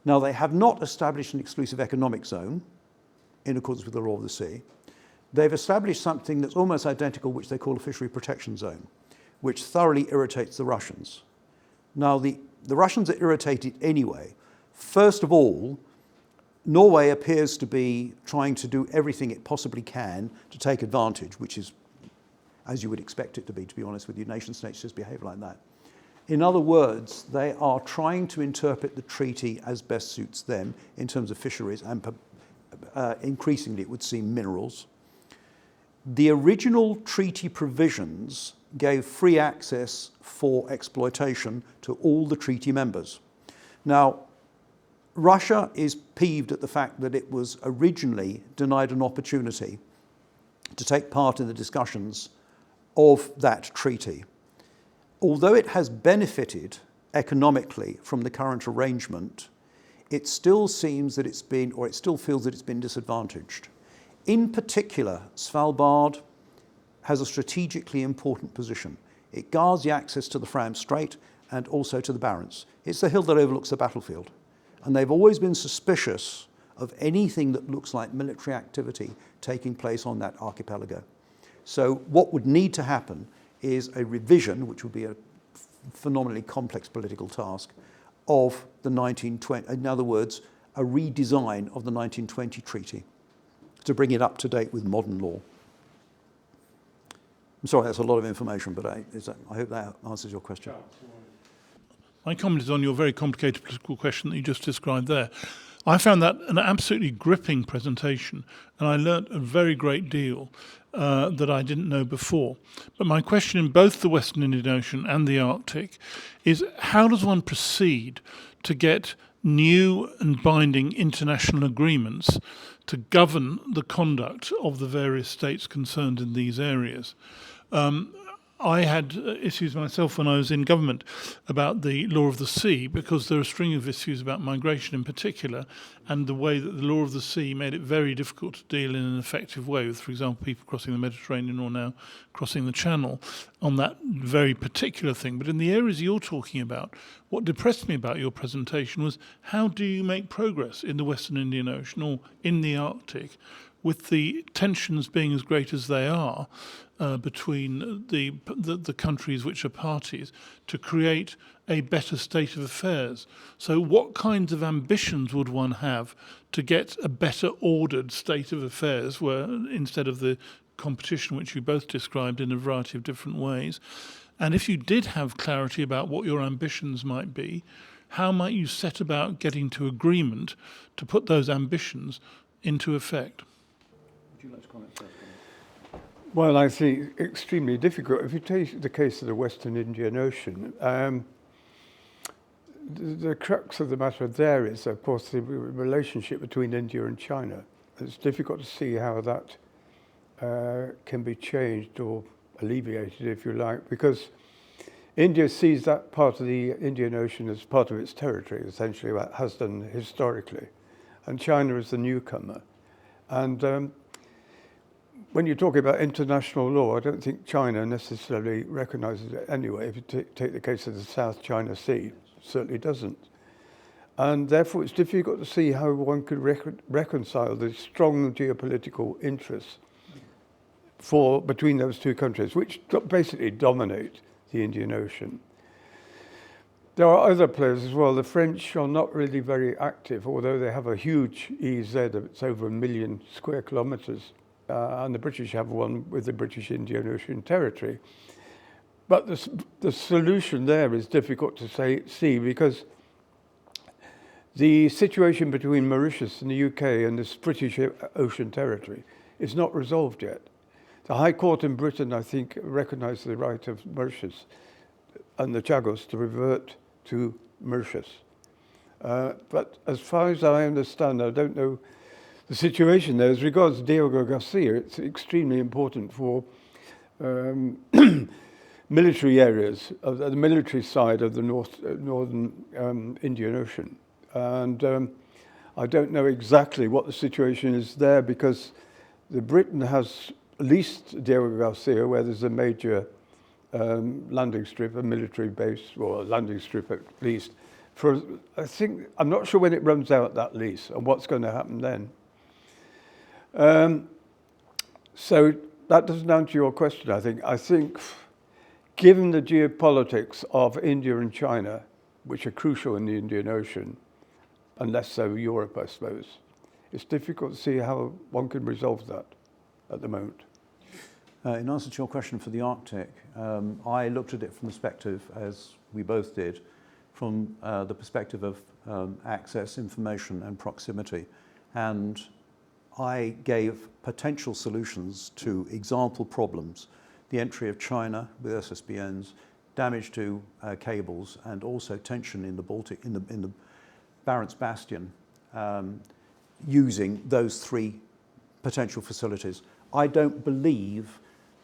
Now, they have not established an exclusive economic zone, in accordance with the law of the sea. They've established something that's almost identical, which they call a fishery protection zone, which thoroughly irritates the Russians. Now, the Russians are irritated anyway. First of all, Norway appears to be trying to do everything it possibly can to take advantage, which is, as you would expect it to be honest with you, nation states just behave like that. In other words, they are trying to interpret the treaty as best suits them in terms of fisheries and increasingly, it would seem, minerals. The original treaty provisions gave free access for exploitation to all the treaty members. Now, Russia is peeved at the fact that it was originally denied an opportunity to take part in the discussions of that treaty. Although it has benefited economically from the current arrangement, it still seems that it still feels that it's been disadvantaged. In particular, Svalbard has a strategically important position. It guards the access to the Fram Strait and also to the Barents. It's the hill that overlooks the battlefield. And they've always been suspicious of anything that looks like military activity taking place on that archipelago. So what would need to happen is a revision, which would be a phenomenally complex political task, of the 1920, in other words, a redesign of the 1920 treaty to bring it up to date with modern law. I'm sorry, that's a lot of information, but I hope that answers your question. My comment is on your very complicated political question that you just described there. I found that an absolutely gripping presentation, and I learnt a very great deal that I didn't know before. But my question in both the Western Indian Ocean and the Arctic is, how does one proceed to get new and binding international agreements to govern the conduct of the various states concerned in these areas? I had issues myself when I was in government about the law of the sea, because there are a string of issues about migration in particular, and the way that the law of the sea made it very difficult to deal in an effective way with, for example, people crossing the Mediterranean or now crossing the Channel on that very particular thing. But in the areas you're talking about, what depressed me about your presentation was, how do you make progress in the Western Indian Ocean or in the Arctic, with the tensions being as great as they are between the countries which are parties, to create a better state of affairs? So what kinds of ambitions would one have to get a better ordered state of affairs, where instead of the competition which you both described in a variety of different ways? And if you did have clarity about what your ambitions might be, how might you set about getting to agreement to put those ambitions into effect? Would you like to comment first? Well, I think extremely difficult. If you take the case of the Western Indian Ocean, the crux of the matter there is, of course, the relationship between India and China. It's difficult to see how that can be changed or alleviated, if you like, because India sees that part of the Indian Ocean as part of its territory, essentially, what has done historically, and China is the newcomer. And when you're talking about international law, I don't think China necessarily recognizes it anyway. If you take the case of the South China Sea, it certainly doesn't. And therefore, it's difficult to see how one could reconcile the strong geopolitical interests between those two countries, which basically dominate the Indian Ocean. There are other players as well. The French are not really very active, although they have a huge EEZ of it's over 1 million square kilometers. And the British have one with the British Indian Ocean Territory. But the solution there is difficult to see, because the situation between Mauritius and the UK and this British Ocean Territory is not resolved yet. The High Court in Britain, I think, recognised the right of Mauritius and the Chagos to revert to Mauritius. But as far as I understand, I don't know the situation there. As regards Diego Garcia, it's extremely important for military areas, of the military side of the northern Indian Ocean. And I don't know exactly what the situation is there, because Britain has leased Diego Garcia, where there's a major landing strip, a military base, or a landing strip at least, for, I'm not sure when it runs out, that lease, and what's going to happen then. So that doesn't answer your question, I think. I think given the geopolitics of India and China, which are crucial in the Indian Ocean, and less so Europe, I suppose, it's difficult to see how one can resolve that at the moment. In answer to your question for the Arctic, I looked at it from the perspective, as we both did, from the perspective of access, information and proximity. And I gave potential solutions to example problems, the entry of China with SSBNs, damage to cables, and also tension in the Baltic, in the Barents Bastion, using those three potential facilities. I don't believe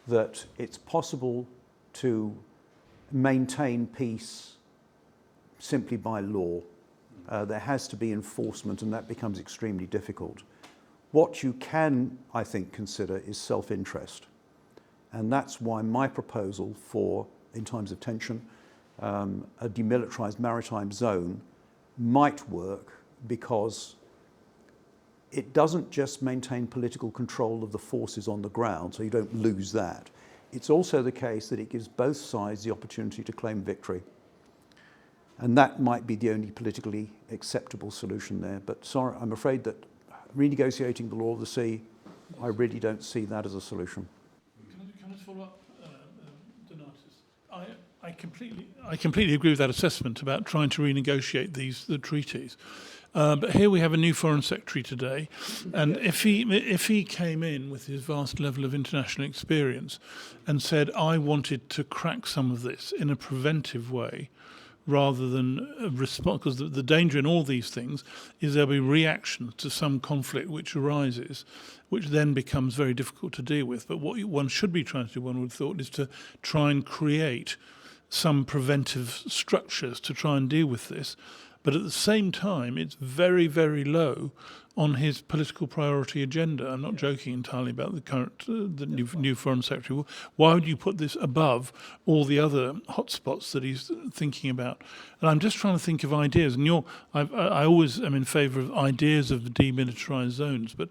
that it's possible to maintain peace simply by law. There has to be enforcement, and that becomes extremely difficult. What you can, I think, consider is self-interest. And that's why my proposal for, in times of tension, a demilitarized maritime zone might work, because it doesn't just maintain political control of the forces on the ground, so you don't lose that. It's also the case that it gives both sides the opportunity to claim victory. And that might be the only politically acceptable solution there. But sorry, I'm afraid that renegotiating the law of the sea, I really don't see that as a solution. Can I follow up, Donatis? I completely agree with that assessment about trying to renegotiate the treaties. But here we have a new Foreign Secretary today, and if he came in with his vast level of international experience and said, I wanted to crack some of this in a preventive way, rather than respond, because the danger in all these things is there'll be reactions to some conflict which arises, which then becomes very difficult to deal with. But what one should be trying to do, one would have thought, is to try and create some preventive structures to try and deal with this. But at the same time, it's very, very low on his political priority agenda. I'm not joking entirely about the current, the new Foreign Secretary. Why would you put this above all the other hotspots that he's thinking about? And I'm just trying to think of ideas. And I always am in favour of ideas of demilitarised zones. But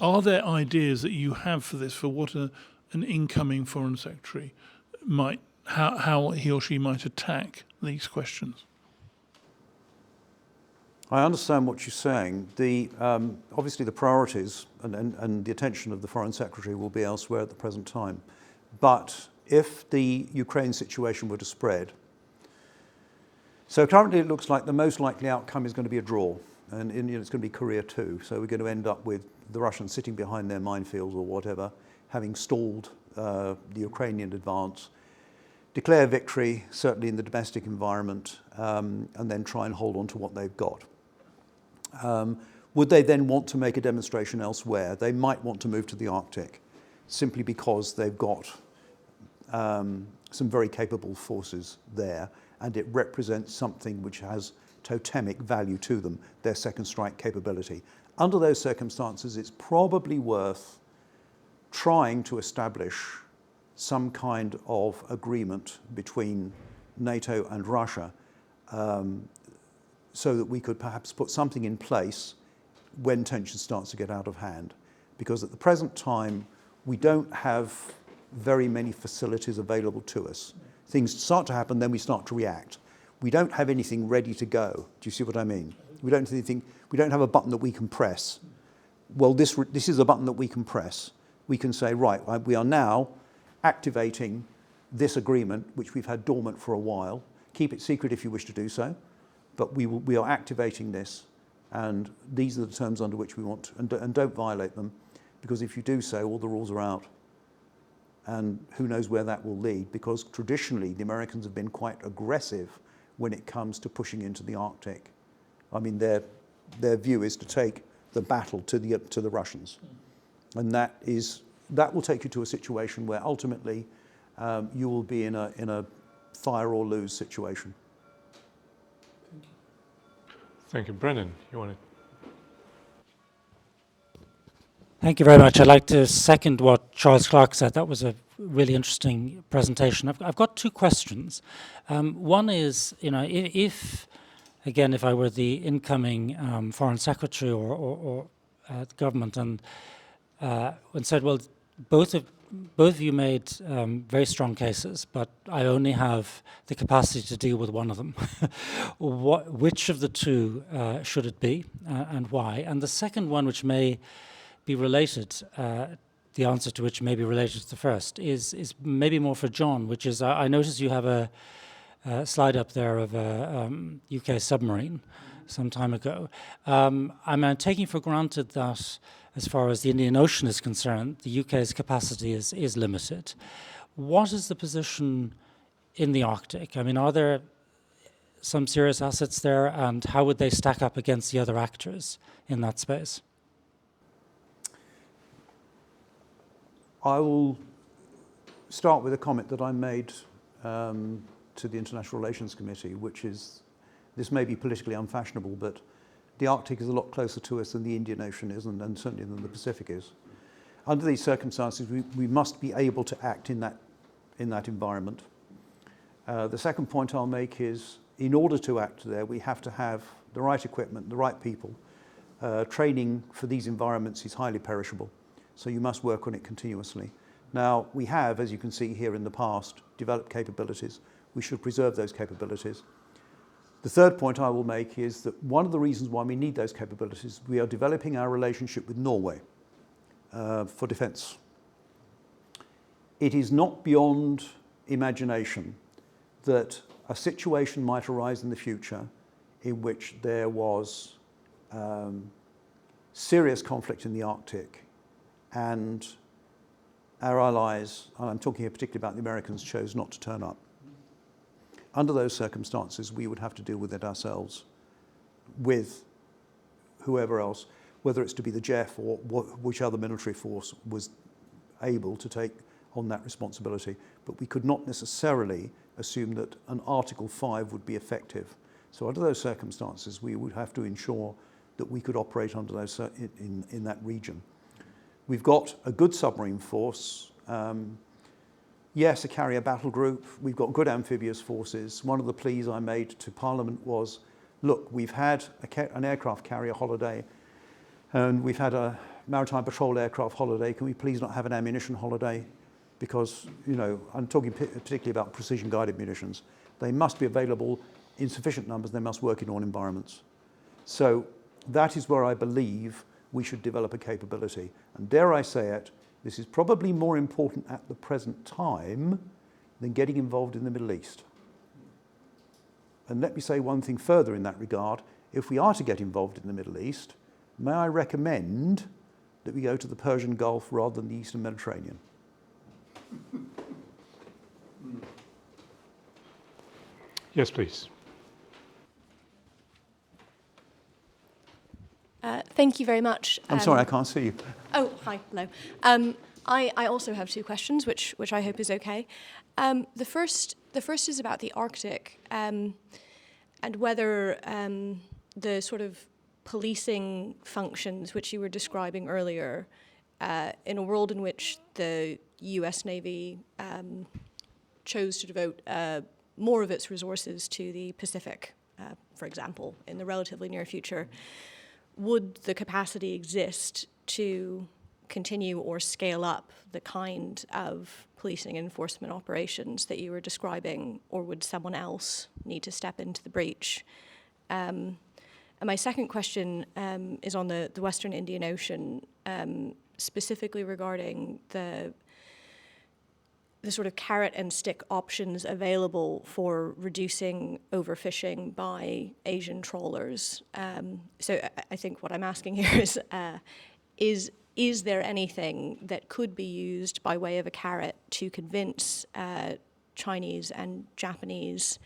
are there ideas that you have for this, for what an incoming Foreign Secretary might, how he or she might attack these questions? I understand what you're saying. Obviously the priorities and the attention of the Foreign Secretary will be elsewhere at the present time. But if the Ukraine situation were to spread, so currently it looks like the most likely outcome is going to be a draw, and it's going to be Korea too. So we're going to end up with the Russians sitting behind their minefields or whatever, having stalled the Ukrainian advance, declare victory, certainly in the domestic environment, and then try and hold on to what they've got. Would they then want to make a demonstration elsewhere? They might want to move to the Arctic, simply because they've got some very capable forces there, and it represents something which has totemic value to them, their second strike capability. Under those circumstances, it's probably worth trying to establish some kind of agreement between NATO and Russia, so that we could perhaps put something in place when tension starts to get out of hand. Because at the present time, we don't have very many facilities available to us. Things start to happen, then we start to react. We don't have anything ready to go. Do you see what I mean? We don't have a button that we can press. Well, this is a button that we can press. We can say, right, we are now activating this agreement, which we've had dormant for a while. Keep it secret if you wish to do so. But we are activating this, and these are the terms under which we want to, and don't violate them, because if you do so, all the rules are out. And who knows where that will lead, because traditionally the Americans have been quite aggressive when it comes to pushing into the Arctic. I mean, their view is to take the battle to the Russians. And that will take you to a situation where ultimately you will be in a fire or lose situation. Thank you. Brendan, you want to? Thank you very much. I'd like to second what Charles Clarke said. That was a really interesting presentation. I've got two questions. One is, if I were the incoming Foreign Secretary or the government, and and said, well, both of you made very strong cases, but I only have the capacity to deal with one of them. Which of the two should it be, and why? And the second one, which may be related, the answer to which may be related to the first, is maybe more for John, which is, I notice you have a slide up there of a UK submarine some time ago. I'm taking for granted that as far as the Indian Ocean is concerned, the UK's capacity is limited. What is the position in the Arctic? I mean, are there some serious assets there, and how would they stack up against the other actors in that space? I will start with a comment that I made to the International Relations Committee, which is, this may be politically unfashionable, but the Arctic is a lot closer to us than the Indian Ocean is, and certainly than the Pacific is. Under these circumstances, we must be able to act in that environment. The second point I'll make is, in order to act there, we have to have the right equipment, the right people. Training for these environments is highly perishable, so you must work on it continuously. Now, we have, as you can see here in the past, developed capabilities. We should preserve those capabilities. The third point I will make is that one of the reasons why we need those capabilities, we are developing our relationship with Norway for defence. It is not beyond imagination that a situation might arise in the future in which there was serious conflict in the Arctic, and our allies, and I'm talking here particularly about the Americans, chose not to turn up. Under those circumstances, we would have to deal with it ourselves, with whoever else, whether it's to be the JEF or which other military force was able to take on that responsibility. But we could not necessarily assume that an Article 5 would be effective. So under those circumstances, we would have to ensure that we could operate under those in that region. We've got a good submarine force. Yes, a carrier battle group. We've got good amphibious forces. One of the pleas I made to Parliament was, look, we've had an aircraft carrier holiday, and we've had a maritime patrol aircraft holiday. Can we please not have an ammunition holiday? Because, you know, I'm talking particularly about precision-guided munitions. They must be available in sufficient numbers. They must work in all environments. So that is where I believe we should develop a capability. And dare I say it, this is probably more important at the present time than getting involved in the Middle East. And let me say one thing further in that regard. If we are to get involved in the Middle East, may I recommend that we go to the Persian Gulf rather than the Eastern Mediterranean? Yes, please. Thank you very much. I'm sorry, I can't see you. Oh, hi, hello. I also have two questions, which I hope is okay. The first is about the Arctic, and whether the sort of policing functions which you were describing earlier, in a world in which the US Navy chose to devote more of its resources to the Pacific, for example, in the relatively near future, would the capacity exist to continue or scale up the kind of policing and enforcement operations that you were describing, or would someone else need to step into the breach? And my second question is on the Western Indian Ocean, specifically regarding the sort of carrot and stick options available for reducing overfishing by Asian trawlers. So I think what I'm asking here is there anything that could be used by way of a carrot to convince Chinese and Japanese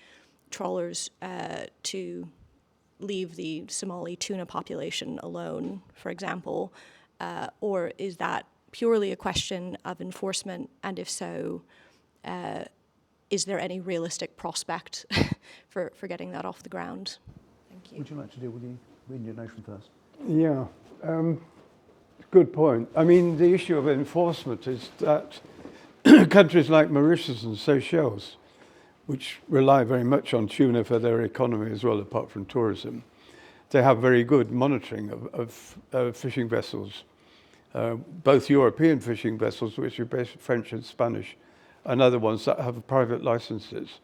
trawlers to leave the Somali tuna population alone, for example? Or is that purely a question of enforcement? And if so, is there any realistic prospect for getting that off the ground? Thank you. Would you like to deal with the Indian Ocean first? Yeah, good point. I mean, the issue of enforcement is that countries like Mauritius and Seychelles, which rely very much on tuna for their economy as well, apart from tourism, they have very good monitoring of fishing vessels. both European fishing vessels, which are based French and Spanish, and other ones that have private licenses.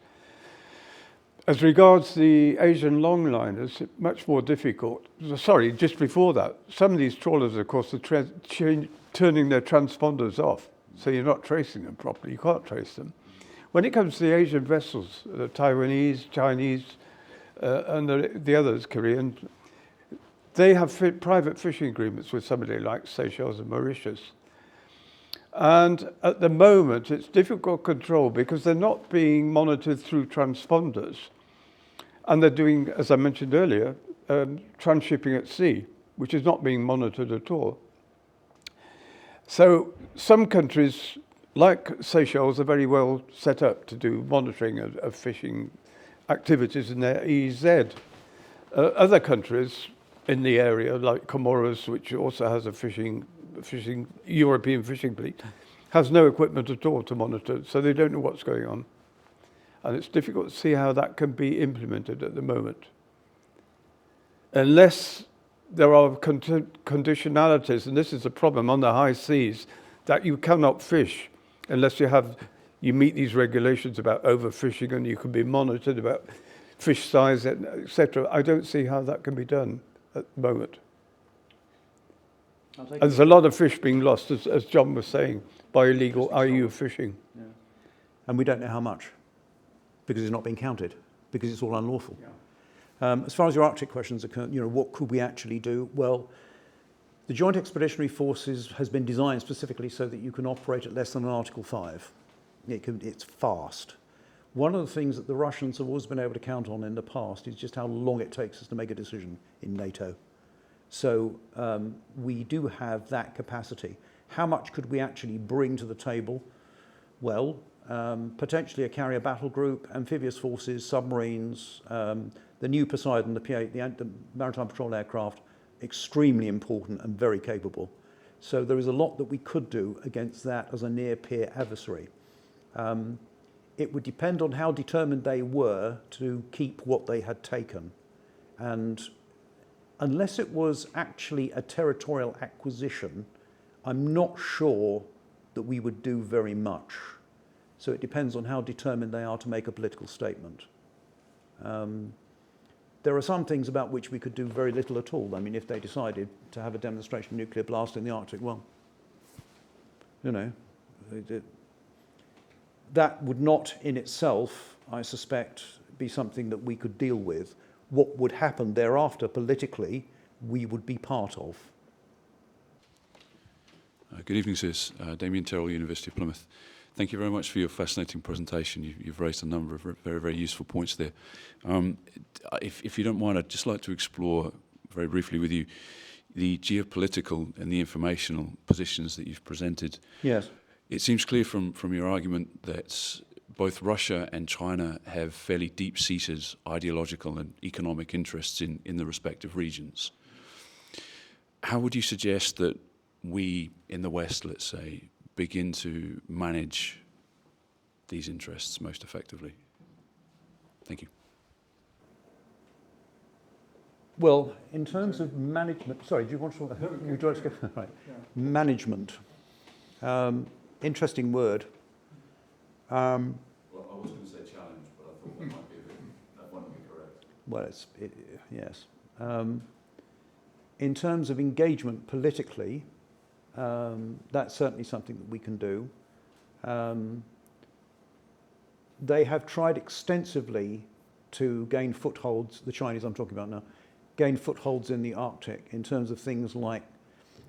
As regards the Asian longliners, it's much more difficult. Sorry, just before that, some of these trawlers, of course, are turning their transponders off, so you're not tracing them properly. You can't trace them. When it comes to the Asian vessels, the Taiwanese, Chinese, and the others, Korean, they have private fishing agreements with somebody like Seychelles and Mauritius. And at the moment, it's difficult to control because they're not being monitored through transponders. And they're doing, as I mentioned earlier, transshipping at sea, which is not being monitored at all. So some countries, like Seychelles, are very well set up to do monitoring of fishing activities in their EEZ. Other countries in the area, like Comoros, which also has a European fishing fleet, has no equipment at all to monitor, so they don't know what's going on. And it's difficult to see how that can be implemented at the moment. Unless there are conditionalities, and this is a problem on the high seas, that you cannot fish unless you meet these regulations about overfishing and you can be monitored about fish size, etc. I don't see how that can be done at the moment. And there's a lot of fish being lost, as John was saying, by illegal IU fishing. Yeah. And we don't know how much, because it's not being counted, because it's all unlawful. Yeah. As far as your Arctic questions are concerned, what could we actually do? Well, the Joint Expeditionary Forces has been designed specifically so that you can operate at less than an Article 5. It's fast. One of the things that the Russians have always been able to count on in the past is just how long it takes us to make a decision in NATO. So we do have that capacity. How much could we actually bring to the table? Well, potentially a carrier battle group, amphibious forces, submarines, the new Poseidon, the Maritime Patrol Aircraft, extremely important and very capable. So there is a lot that we could do against that as a near-peer adversary. It would depend on how determined they were to keep what they had taken. And unless it was actually a territorial acquisition, I'm not sure that we would do very much. So it depends on how determined they are to make a political statement. There are some things about which we could do very little at all. I mean, if they decided to have a demonstration nuclear blast in the Arctic, well, that would not in itself, I suspect, be something that we could deal with. What would happen thereafter politically, we would be part of. Good evening, sirs. Damien Terrell, University of Plymouth. Thank you very much for your fascinating presentation. You've raised a number of very, very useful points there. If you don't mind, I'd just like to explore very briefly with you the geopolitical and the informational positions that you've presented. Yes. It seems clear from your argument that both Russia and China have fairly deep-seated ideological and economic interests in the respective regions. How would you suggest that we in the West, let's say, begin to manage these interests most effectively? Thank you. Well, in terms of management, sorry, do you want to go? Right. Yeah. Management. Interesting word. Well, I was going to say challenge, but I thought that might be correct. Well, yes. In terms of engagement politically, that's certainly something that we can do. They have tried extensively to gain footholds, the Chinese I'm talking about now, gain footholds in the Arctic in terms of things like,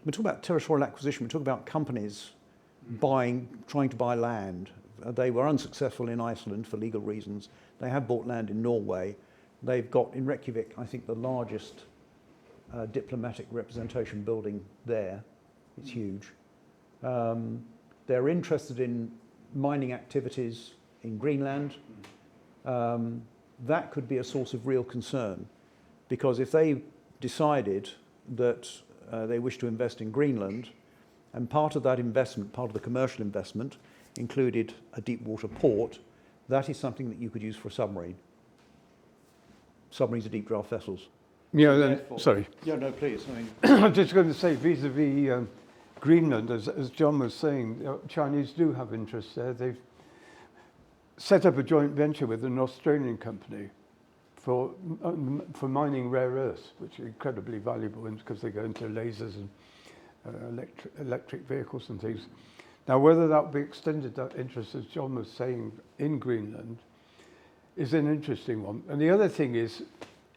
we talk about territorial acquisition, we talk about companies trying to buy land. They were unsuccessful in Iceland for legal reasons. They have bought land in Norway. They've got in Reykjavik, I think, the largest diplomatic representation building there. It's huge. They're interested in mining activities in Greenland. That could be a source of real concern, because if they decided that they wish to invest in Greenland, and part of that investment, part of the commercial investment, included a deep water port, that is something that you could use for a submarine. Submarines are deep draft vessels. Yeah, sorry. Yeah, no, please. I'm just going to say, vis-a-vis Greenland, as John was saying, Chinese do have interests there. They've set up a joint venture with an Australian company for mining rare earths, which are incredibly valuable because they go into lasers and electric vehicles and things. Now, whether that will be extended, that interest, as John was saying, in Greenland, is an interesting one. And the other thing is,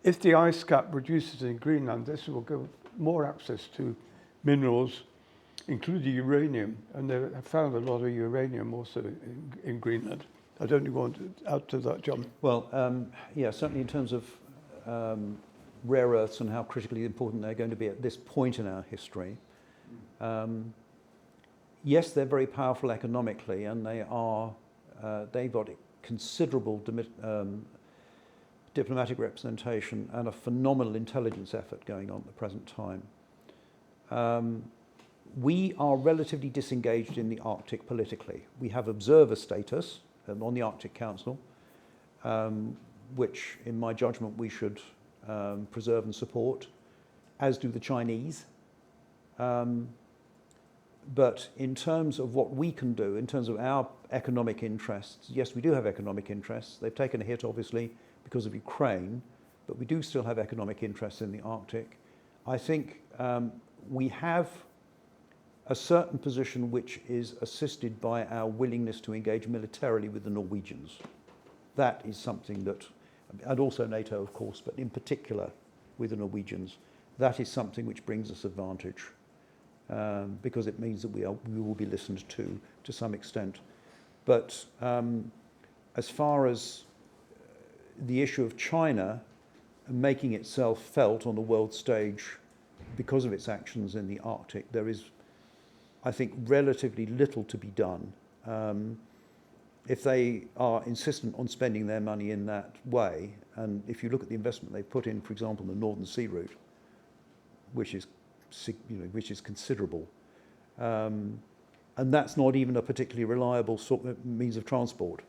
if the ice cap reduces in Greenland, this will give more access to minerals, including uranium. And they have found a lot of uranium also in Greenland. I don't know if you want to add to that, John. Well, yeah, certainly in terms of rare earths and how critically important they're going to be at this point in our history. Yes, they're very powerful economically, and they've got considerable diplomatic representation and a phenomenal intelligence effort going on at the present time. We are relatively disengaged in the Arctic politically. We have observer status on the Arctic Council, which, in my judgment, we should preserve and support, as do the Chinese. But in terms of what we can do, in terms of our economic interests, yes, we do have economic interests. They've taken a hit, obviously, because of Ukraine, but we do still have economic interests in the Arctic. I think we have a certain position which is assisted by our willingness to engage militarily with the Norwegians. That is something that, and also NATO, of course, but in particular with the Norwegians, that is something which brings us advantage. Because it means that we will be listened to some extent. But as far as the issue of China making itself felt on the world stage because of its actions in the Arctic, there is, I think, relatively little to be done. If they are insistent on spending their money in that way, and if you look at the investment they've put in, for example, the Northern Sea route, which is considerable. And that's not even a particularly reliable means of transport.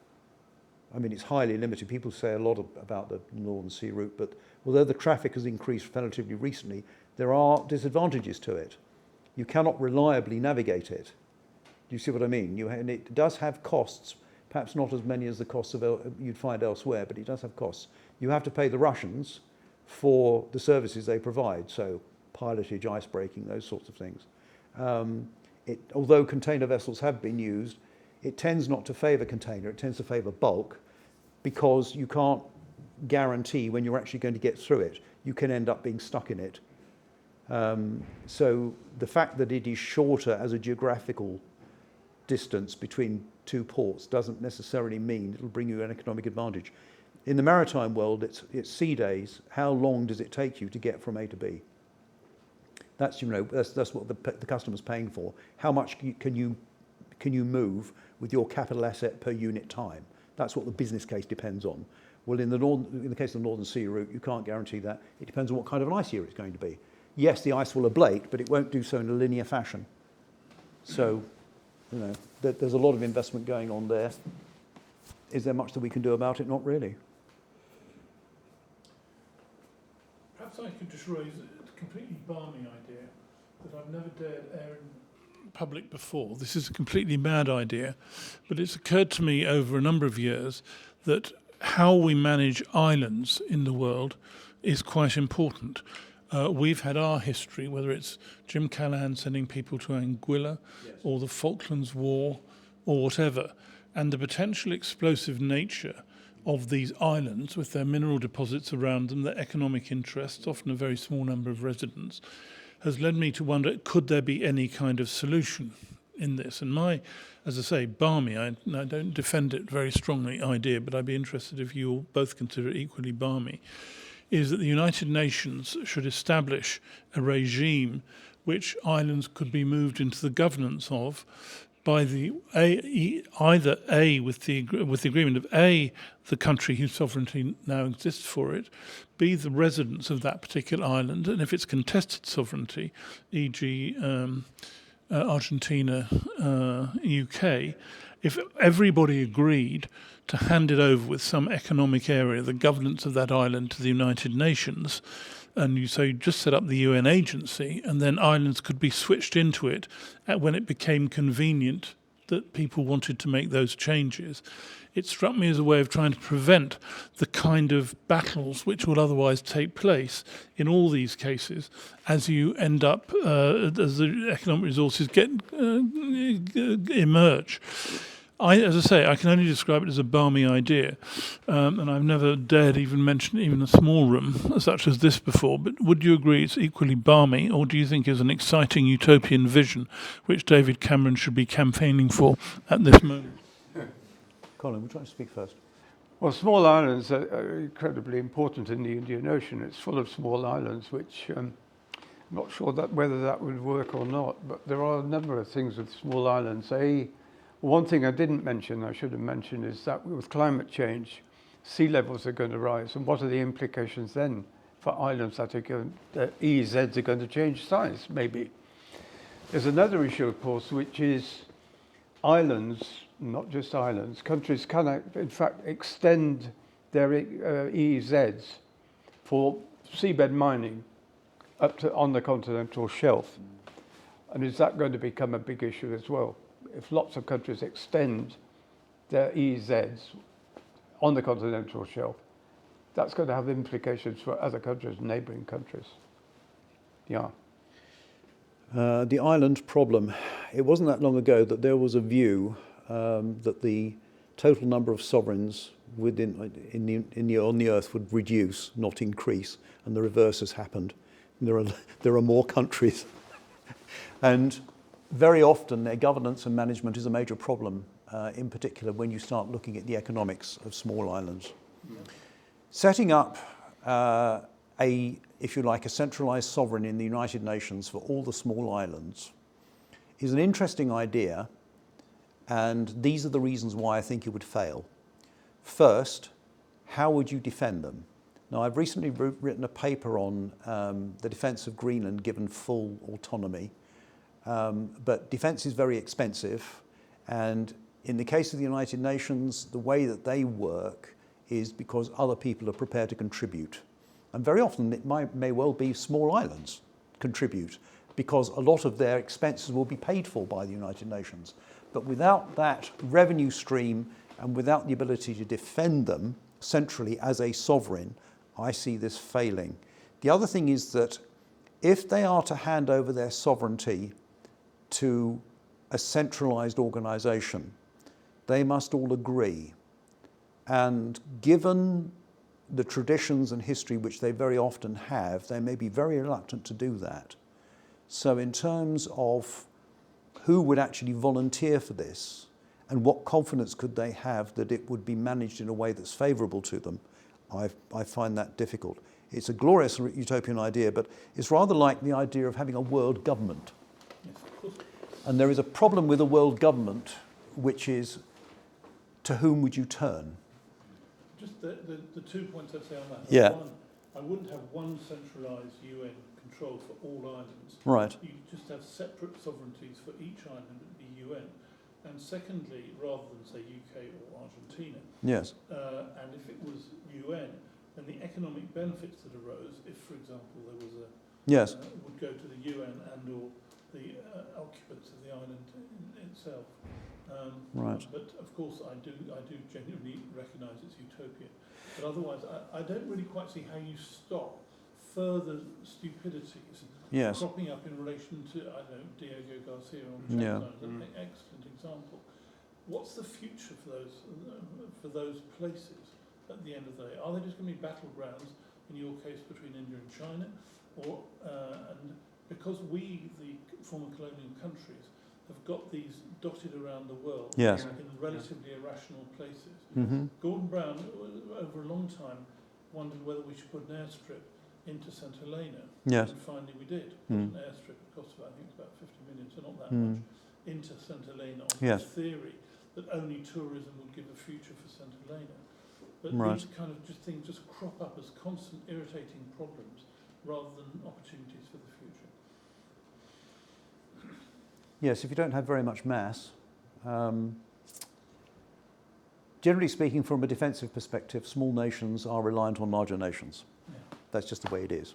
I mean, it's highly limited. People say a lot about the Northern Sea route, but although the traffic has increased relatively recently, there are disadvantages to it. You cannot reliably navigate it. Do you see what I mean? And it does have costs, perhaps not as many as the costs you'd find elsewhere, but it does have costs. You have to pay the Russians for the services they provide, so pilotage, ice breaking, those sorts of things. Although container vessels have been used, it tends not to favour container, it tends to favour bulk, because you can't guarantee when you're actually going to get through it. You can end up being stuck in it. So the fact that it is shorter as a geographical distance between two ports doesn't necessarily mean it'll bring you an economic advantage. In the maritime world, it's sea days. How long does it take you to get from A to B? That's what the customer's paying for. How much can you move with your capital asset per unit time? That's what the business case depends on. Well, in the case of the Northern Sea route, you can't guarantee that. It depends on what kind of an ice year it's going to be. Yes, the ice will ablate, but it won't do so in a linear fashion. So, there's a lot of investment going on there. Is there much that we can do about it? Not really. Perhaps I could just raise a completely balmy idea that I've never dared air in public before. This is a completely mad idea, but it's occurred to me over a number of years that how we manage islands in the world is quite important. We've had our history, whether it's Jim Callaghan sending people to Anguilla, yes, or the Falklands War, or whatever, and the potential explosive nature of these islands with their mineral deposits around them, their economic interests, often a very small number of residents, has led me to wonder, could there be any kind of solution in this? And my, as I say, balmy, I don't defend it very strongly, idea, but I'd be interested if you all both consider it equally balmy, is that the United Nations should establish a regime which islands could be moved into the governance of by the either with the agreement of A, the country whose sovereignty now exists for it, B, the residents of that particular island, and if it's contested sovereignty, e.g. Argentina, UK, if everybody agreed to hand it over with some economic area, the governance of that island, to the United Nations, and you say just set up the UN agency, and then islands could be switched into it when it became convenient that people wanted to make those changes. It struck me as a way of trying to prevent the kind of battles which will otherwise take place in all these cases as you end up, as the economic resources emerge. As I say, I can only describe it as a balmy idea, and I've never dared even mention even a small room such as this before, but would you agree it's equally balmy, or do you think it's an exciting utopian vision which David Cameron should be campaigning for at this moment? Colin, would you like to speak first? Well, small islands are incredibly important in the Indian Ocean. It's full of small islands, which I'm not sure whether that would work or not, but there are a number of things with small islands. One thing I didn't mention, I should have mentioned, is that with climate change, sea levels are going to rise, and what are the implications then for islands that EEZs are going to change size, maybe? There's another issue, of course, which is islands, not just islands, countries can, in fact, extend their EEZs for seabed mining up to on the continental shelf. And is that going to become a big issue as well? If lots of countries extend their EEZs on the continental shelf, that's going to have implications for other countries, neighbouring countries. Yeah. The island problem. It wasn't that long ago that there was a view that the total number of sovereigns on the earth would reduce, not increase, and the reverse has happened. There are more countries, and very often their governance and management is a major problem, in particular when you start looking at the economics of small islands. Yeah. Setting up if you like, a centralized sovereign in the United Nations for all the small islands is an interesting idea, and these are the reasons why I think it would fail. First, how would you defend them? Now, I've recently written a paper on the defense of Greenland given full autonomy, but defense is very expensive, and in the case of the United Nations, the way that they work is because other people are prepared to contribute. And very often it may well be small islands contribute because a lot of their expenses will be paid for by the United Nations. But without that revenue stream and without the ability to defend them centrally as a sovereign, I see this failing. The other thing is that if they are to hand over their sovereignty to a centralized organization, they must all agree. And given the traditions and history which they very often have, they may be very reluctant to do that. So in terms of who would actually volunteer for this and what confidence could they have that it would be managed in a way that's favourable to them, I find that difficult. It's a glorious utopian idea, but it's rather like the idea of having a world government. And there is a problem with a world government, which is, to whom would you turn? Just the 2 points I'd say on that. Yeah. One, I wouldn't have one centralised UN control for all islands. Right. You just have separate sovereignties for each island at the UN. And secondly, rather than say UK or Argentina, yes. And if it was UN, then the economic benefits that arose, if for example there was a yes. Would go to the UN and or the occupants of the island itself. Right. But of course, I do genuinely recognise it's utopia. But otherwise, I don't really quite see how you stop further stupidities yes. cropping up in relation to, I don't know, Diego Garcia on yeah. an excellent example. What's the future for those places at the end of the day? Are they just going to be battlegrounds, in your case, between India and China? Or and because we, the former colonial countries, have got these dotted around the world yes. in relatively irrational places. Mm-hmm. Gordon Brown, over a long time, wondered whether we should put an airstrip into St Helena. Yes. And finally we did. Put an airstrip, it cost about, I think it's about 50 million, so not that much, into St Helena on yes. the theory that only tourism would give a future for St Helena. But right. these kind of things just crop up as constant irritating problems rather than opportunities for the future. Yes, if you don't have very much mass, generally speaking, from a defensive perspective, small nations are reliant on larger nations. Yeah. That's just the way it is.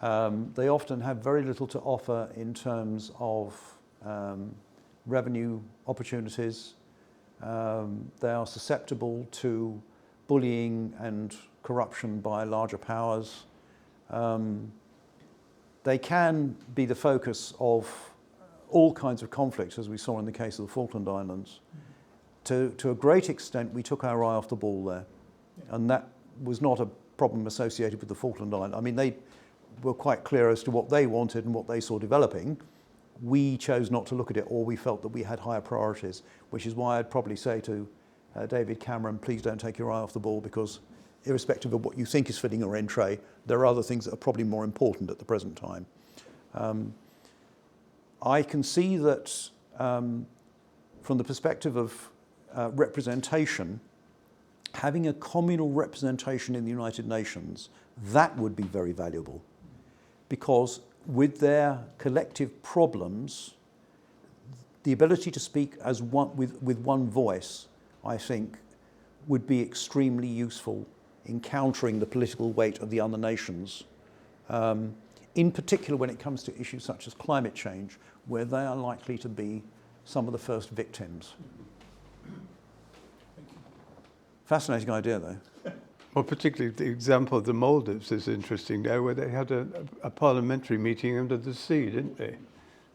They often have very little to offer in terms of revenue opportunities. They are susceptible to bullying and corruption by larger powers. They can be the focus of all kinds of conflicts, as we saw in the case of the Falkland Islands. To a great extent, we took our eye off the ball there. And that was not a problem associated with the Falkland Islands. I mean, they were quite clear as to what they wanted and what they saw developing. We chose not to look at it, or we felt that we had higher priorities, which is why I'd probably say to David Cameron, please don't take your eye off the ball, because irrespective of what you think is fitting your in tray, there are other things that are probably more important at the present time. I can see that from the perspective of representation, having a communal representation in the United Nations, that would be very valuable, because with their collective problems, the ability to speak as one, with one voice, I think, would be extremely useful in countering the political weight of the other nations, in particular when it comes to issues such as climate change, where they are likely to be some of the first victims. Fascinating idea, though. Well, particularly the example of the Maldives is interesting there, where they had a parliamentary meeting under the sea, didn't they?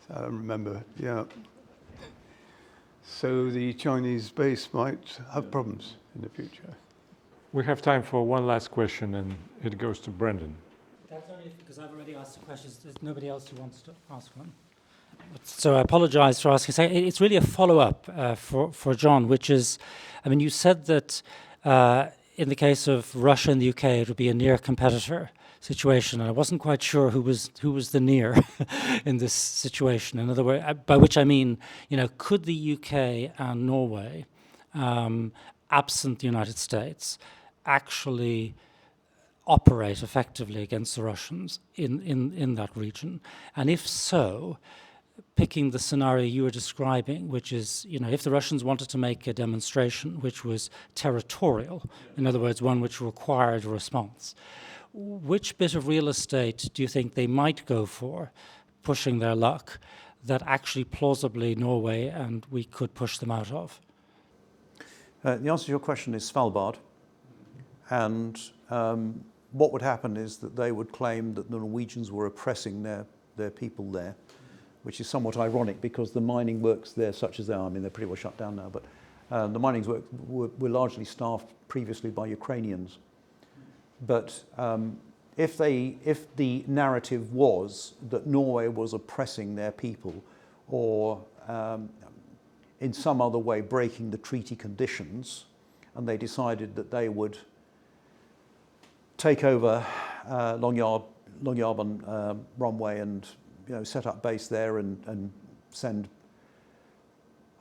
So I remember, yeah. So the Chinese base might have problems in the future. We have time for one last question, and it goes to Brendan. That's only because I've already asked the questions. There's nobody else who wants to ask one. So I apologize for asking. So it's really a follow-up for John, which is, I mean, you said that in the case of Russia and the UK, it would be a near competitor situation, and I wasn't quite sure who was the near in this situation. In other words, by which I mean, you know, could the UK and Norway, absent the United States, actually operate effectively against the Russians in that region? And if so, picking the scenario you were describing, which is, you know, if the Russians wanted to make a demonstration which was territorial, in other words, one which required a response, which bit of real estate do you think they might go for, pushing their luck, that actually plausibly Norway and we could push them out of? The answer to your question is Svalbard. And what would happen is that they would claim that the Norwegians were oppressing their people there, which is somewhat ironic because the mining works there, such as they are, I mean, they're pretty well shut down now, but the mining works were largely staffed previously by Ukrainians. But if the narrative was that Norway was oppressing their people or in some other way breaking the treaty conditions, and they decided that they would take over Longyearbyen runway and, you know, set up base there and send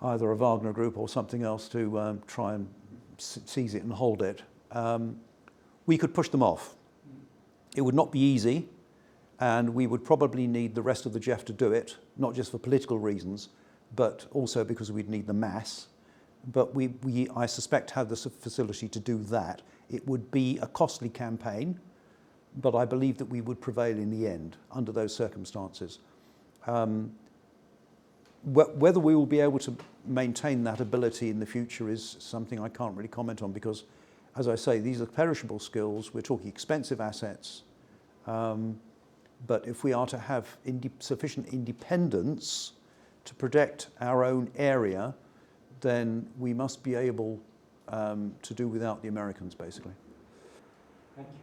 either a Wagner group or something else to try and seize it and hold it, we could push them off. It would not be easy, and we would probably need the rest of the GEF to do it, not just for political reasons, but also because we'd need the mass. But we I suspect, have the facility to do that. It would be a costly campaign, but I believe that we would prevail in the end under those circumstances. Whether we will be able to maintain that ability in the future is something I can't really comment on, because, as I say, these are perishable skills. We're talking expensive assets. But if we are to have sufficient independence to protect our own area, then we must be able to do without the Americans, basically. Thank you.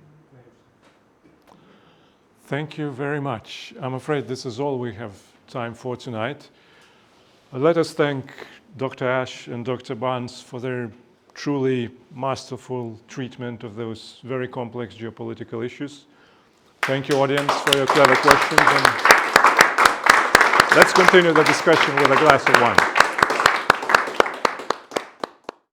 Thank you very much. I'm afraid this is all we have time for tonight. Let us thank Dr. Ash and Dr. Barnes for their truly masterful treatment of those very complex geopolitical issues. Thank you, audience, for your clever questions. And let's continue the discussion with a glass of wine.